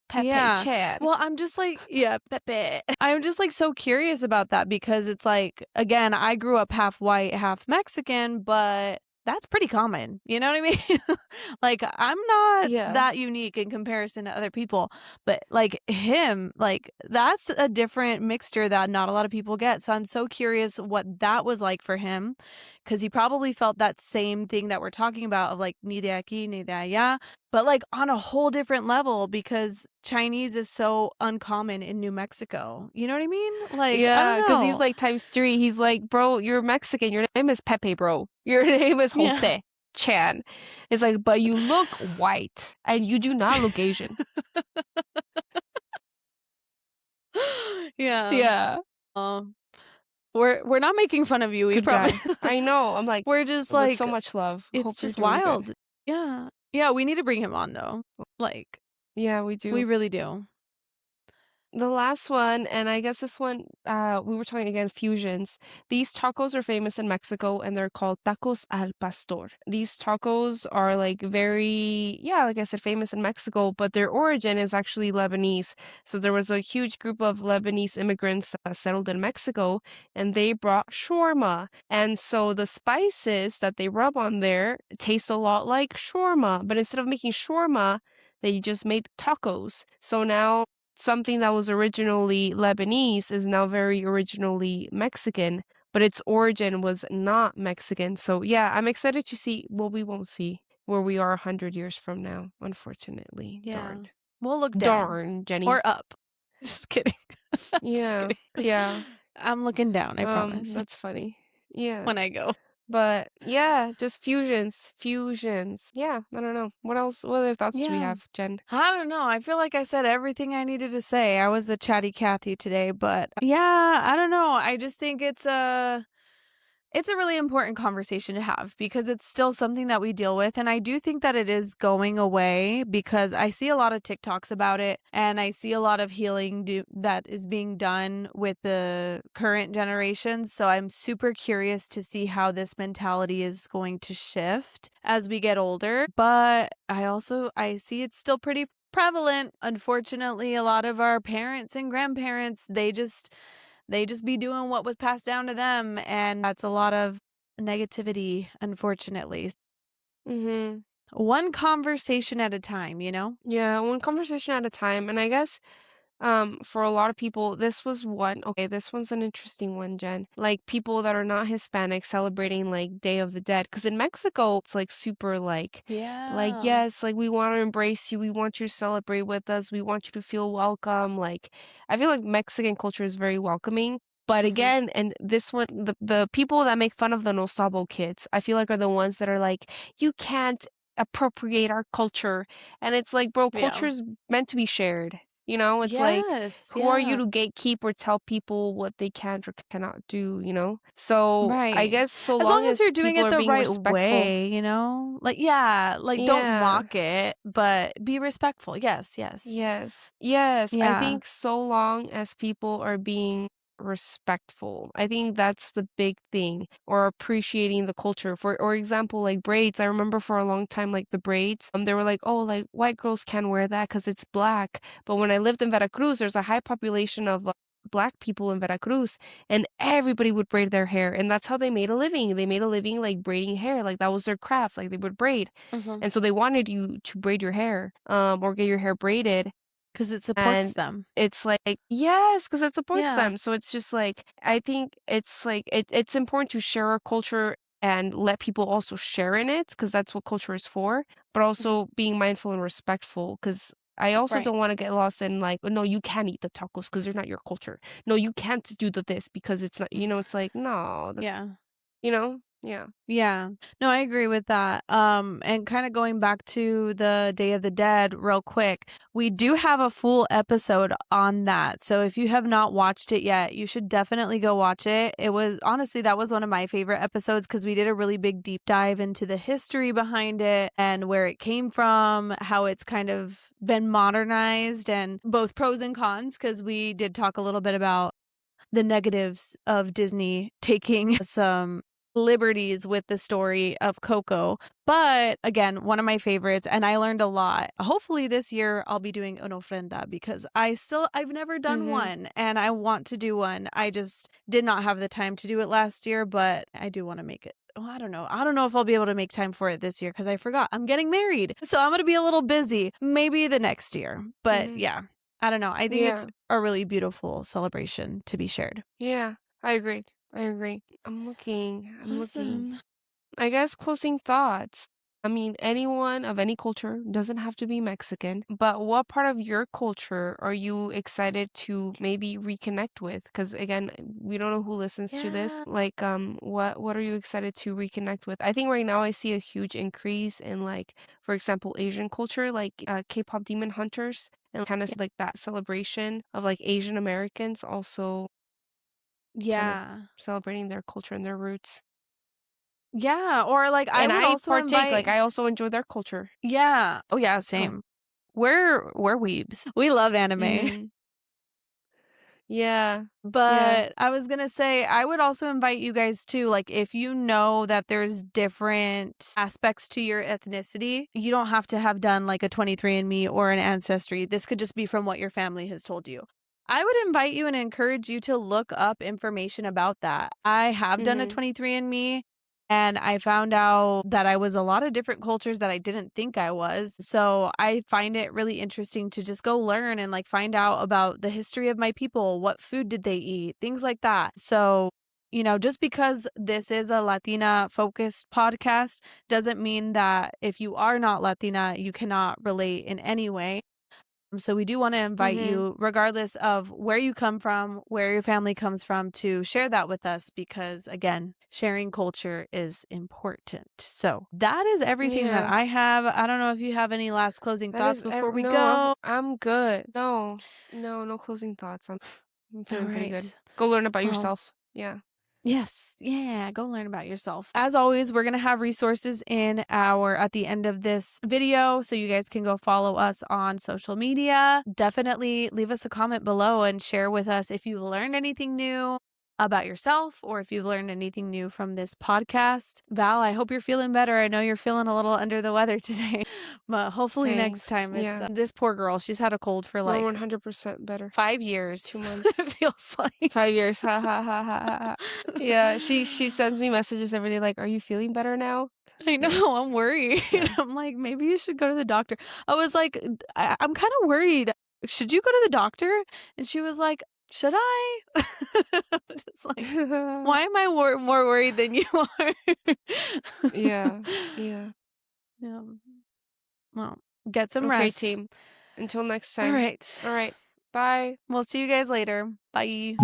Pepe Yeah. Chan. Well, I'm just like, yeah, Pepe. I'm just like so curious about that because it's like, again, I grew up half white, half Mexican, but that's pretty common. You know what I mean? Like, I'm not Yeah. that unique in comparison to other people, but like him, like, that's a different mixture that not a lot of people get. So I'm so curious what that was like for him because he probably felt that same thing that we're talking about of like, ni de aquí, ni de allá, but like on a whole different level because Chinese is so uncommon in New Mexico. You know what I mean? Like, I don't Yeah, because he's know. like times three. He's like, bro, you're Mexican. Your name is Pepe, bro. Your name is Yeah. Jose Chan. It's like, but you look white and you do not look Asian. Yeah. Yeah, Um, we're not making fun of you, we good promise. guy. I know. I'm like, We're just with so like much love. it's Hope you're just doing good. wild. Yeah. Yeah, we need to bring him on though. Like, Yeah, we we do. really do. The last one, and I guess this one, we were talking again, fusions. These tacos are famous in Mexico and they're called tacos al pastor. These tacos are like very, yeah, like I said, famous in Mexico, but their origin is actually Lebanese. So there was a huge group of Lebanese immigrants that settled in Mexico and they brought shawarma. And so the spices that they rub on there taste a lot like shawarma, but instead of making shawarma, they just made tacos. So now something that was originally Lebanese is now very originally Mexican, but its origin was not Mexican. So yeah, I'm excited to see what we won't see where we are 100 years from now, unfortunately. Yeah. Darn. We'll look down Darn, Jenny. or up. Just kidding. Just Yeah, kidding. yeah. I'm looking down, I promise. That's funny. Yeah. when I go. But yeah, just fusions, fusions. Yeah, I don't know. What else? What other thoughts do we Yeah. have, Jen? I don't know. I feel like I said everything I needed to say. I was a chatty Cathy today, but yeah, I don't know. I just think it's a really important conversation to have because it's still something that we deal with. And I do think that it is going away because I see a lot of TikToks about it and I see a lot of healing that is being done with the current generations. So I'm super curious to see how this mentality is going to shift as we get older. But I see it's still pretty prevalent. Unfortunately, a lot of our parents and grandparents, they just be doing what was passed down to them, and that's a lot of negativity, unfortunately. Mm-hmm. One conversation at a time, you know? Yeah, one conversation at a time. And I guess for a lot of people, this was one. Okay, this one's an interesting one, Jen. Like people that are not Hispanic celebrating like Day of the Dead. Because in Mexico, it's like super like Yeah. yes, like we want to embrace you. We want you to celebrate with us. We want you to feel welcome. Like I feel like Mexican culture is very welcoming. But Mhm. again, and this one, the people that make fun of the no sabo kids, I feel like are the ones that are like, you can't appropriate our culture. And it's like, bro, Yeah. culture's meant to be shared. You know, it's like, Yes, who are you yeah. to gatekeep or tell people what they can or cannot do, you know? So I Right. guess so As long long as as you're doing people it are the being right respectful. way, you know? Like, yeah, like, don't Yeah. mock it, but be respectful. Yes, yes. Yes. Yes. I Yeah. think so long as people are being respectful. I think that's the big thing. Or appreciating the culture. For or example, like braids. I remember for a long time, like the braids, they were like, oh, like white girls can't wear that because it's black. But when I lived in Veracruz, there's a high population of black people in Veracruz, and everybody would braid their hair. And that's how they made a living. They made a living like braiding hair. Like that was their craft. Like they would braid. Mhm. And so they wanted you to braid your hair, or get your hair braided. 'Cause it supports And them. it's like, yes, because it supports Yeah. them. So it's just like, I think it's like, it's important to share our culture and let people also share in it, because that's what culture is for, but Mhm. also being mindful and respectful, because I also Right. don't want to get lost in like, "Oh, no, you can't eat the tacos because they're not your culture. No, you can't do the this because it's not, it's like, no, that's, Yeah. yeah. Yeah. No, I agree with that. And kind of going back to the Day of the Dead real quick, we do have a full episode on that. So if you have not watched it yet, you should definitely go watch it. It was honestly, that was one of my favorite episodes because we did a really big deep dive into the history behind it and where it came from, how it's kind of been modernized, and both pros and cons, because we did talk a little bit about the negatives of Disney taking some liberties with the story of Coco. But again, one of my favorites, and I learned a lot. Hopefully this year I'll be doing an ofrenda because I've never done Mm-hmm. one and I want to do one. I just did not have the time to do it last year, but I do want to make it. Oh, I don't know. I don't know if I'll be able to make time for it this year because I forgot. I'm getting married. So I'm going to be a little busy. Maybe the next year. But Mm-hmm. yeah, I don't know. I think it's Yeah. a really beautiful celebration to be shared. Yeah. I agree. I agree. I'm looking. I'm looking. Awesome. I guess closing thoughts. I mean, anyone of any culture doesn't have to be Mexican, but what part of your culture are you excited to maybe reconnect with? Because again, we don't know who listens to this. Yeah. Like, what are you excited to reconnect with? I think right now I see a huge increase in like, for example, Asian culture, like K-pop Demon Hunters, and kind of Yeah. like that celebration of like Asian Americans also kind of Yeah. celebrating their culture and their roots. Yeah, or, like, I And would I also partake, like, invite. I also enjoy their culture. Yeah. Oh, yeah, Oh. same. We're weebs. We love anime. Mhm. Yeah. Yeah. But I was gonna say, I would also invite you guys too, like, if you know that there's different aspects to your ethnicity, you don't have to have done, like, a 23andMe or an Ancestry. This could just be from what your family has told you. I would invite you and encourage you to look up information about that. I have done a Mhm. 23andMe, and I found out that I was a lot of different cultures that I didn't think I was. So I find it really interesting to just go learn and like find out about the history of my people, what food did they eat, things like that. So, just because this is a Latina focused podcast doesn't mean that if you are not Latina, you cannot relate in any way. So we do want to invite Mhm. you, regardless of where you come from, where your family comes from, to share that with us because, again, sharing culture is important. So that is everything that Yeah. I have. I don't know if you have any last closing That thoughts is before we no, go. I'm good. No. No, no closing thoughts. I'm All feeling pretty good. right. Go learn about Well, yourself. Yeah. yes. Yeah, go learn about yourself. As always, we're going to have resources in our at the end of this video so you guys can go follow us on social media. Definitely leave us a comment below and share with us if you learned anything new about yourself or if you've learned anything new from this podcast. Val, I hope you're feeling better. I know you're feeling a little under the weather today, but hopefully next Thanks. time it's Yeah. this poor girl. She's had a cold for We're like 100% better. 5 years. 2 months. It feels like. 5 years. Ha ha ha ha ha. Ha. Yeah, she sends me messages every day like, "Are you feeling better now?" I Yeah. know, I'm worried. Yeah. I'm like, "Maybe you should go to the doctor." I was like, I'm kinda worried. Should you go to the doctor?" And she was like, "Should I?" I'm just like, "Why am I more worried than you are?" Yeah. Yeah. Yeah. Well, get some Okay, rest. team. Until next All time. right. All right. Bye. We'll see you guys later. Bye.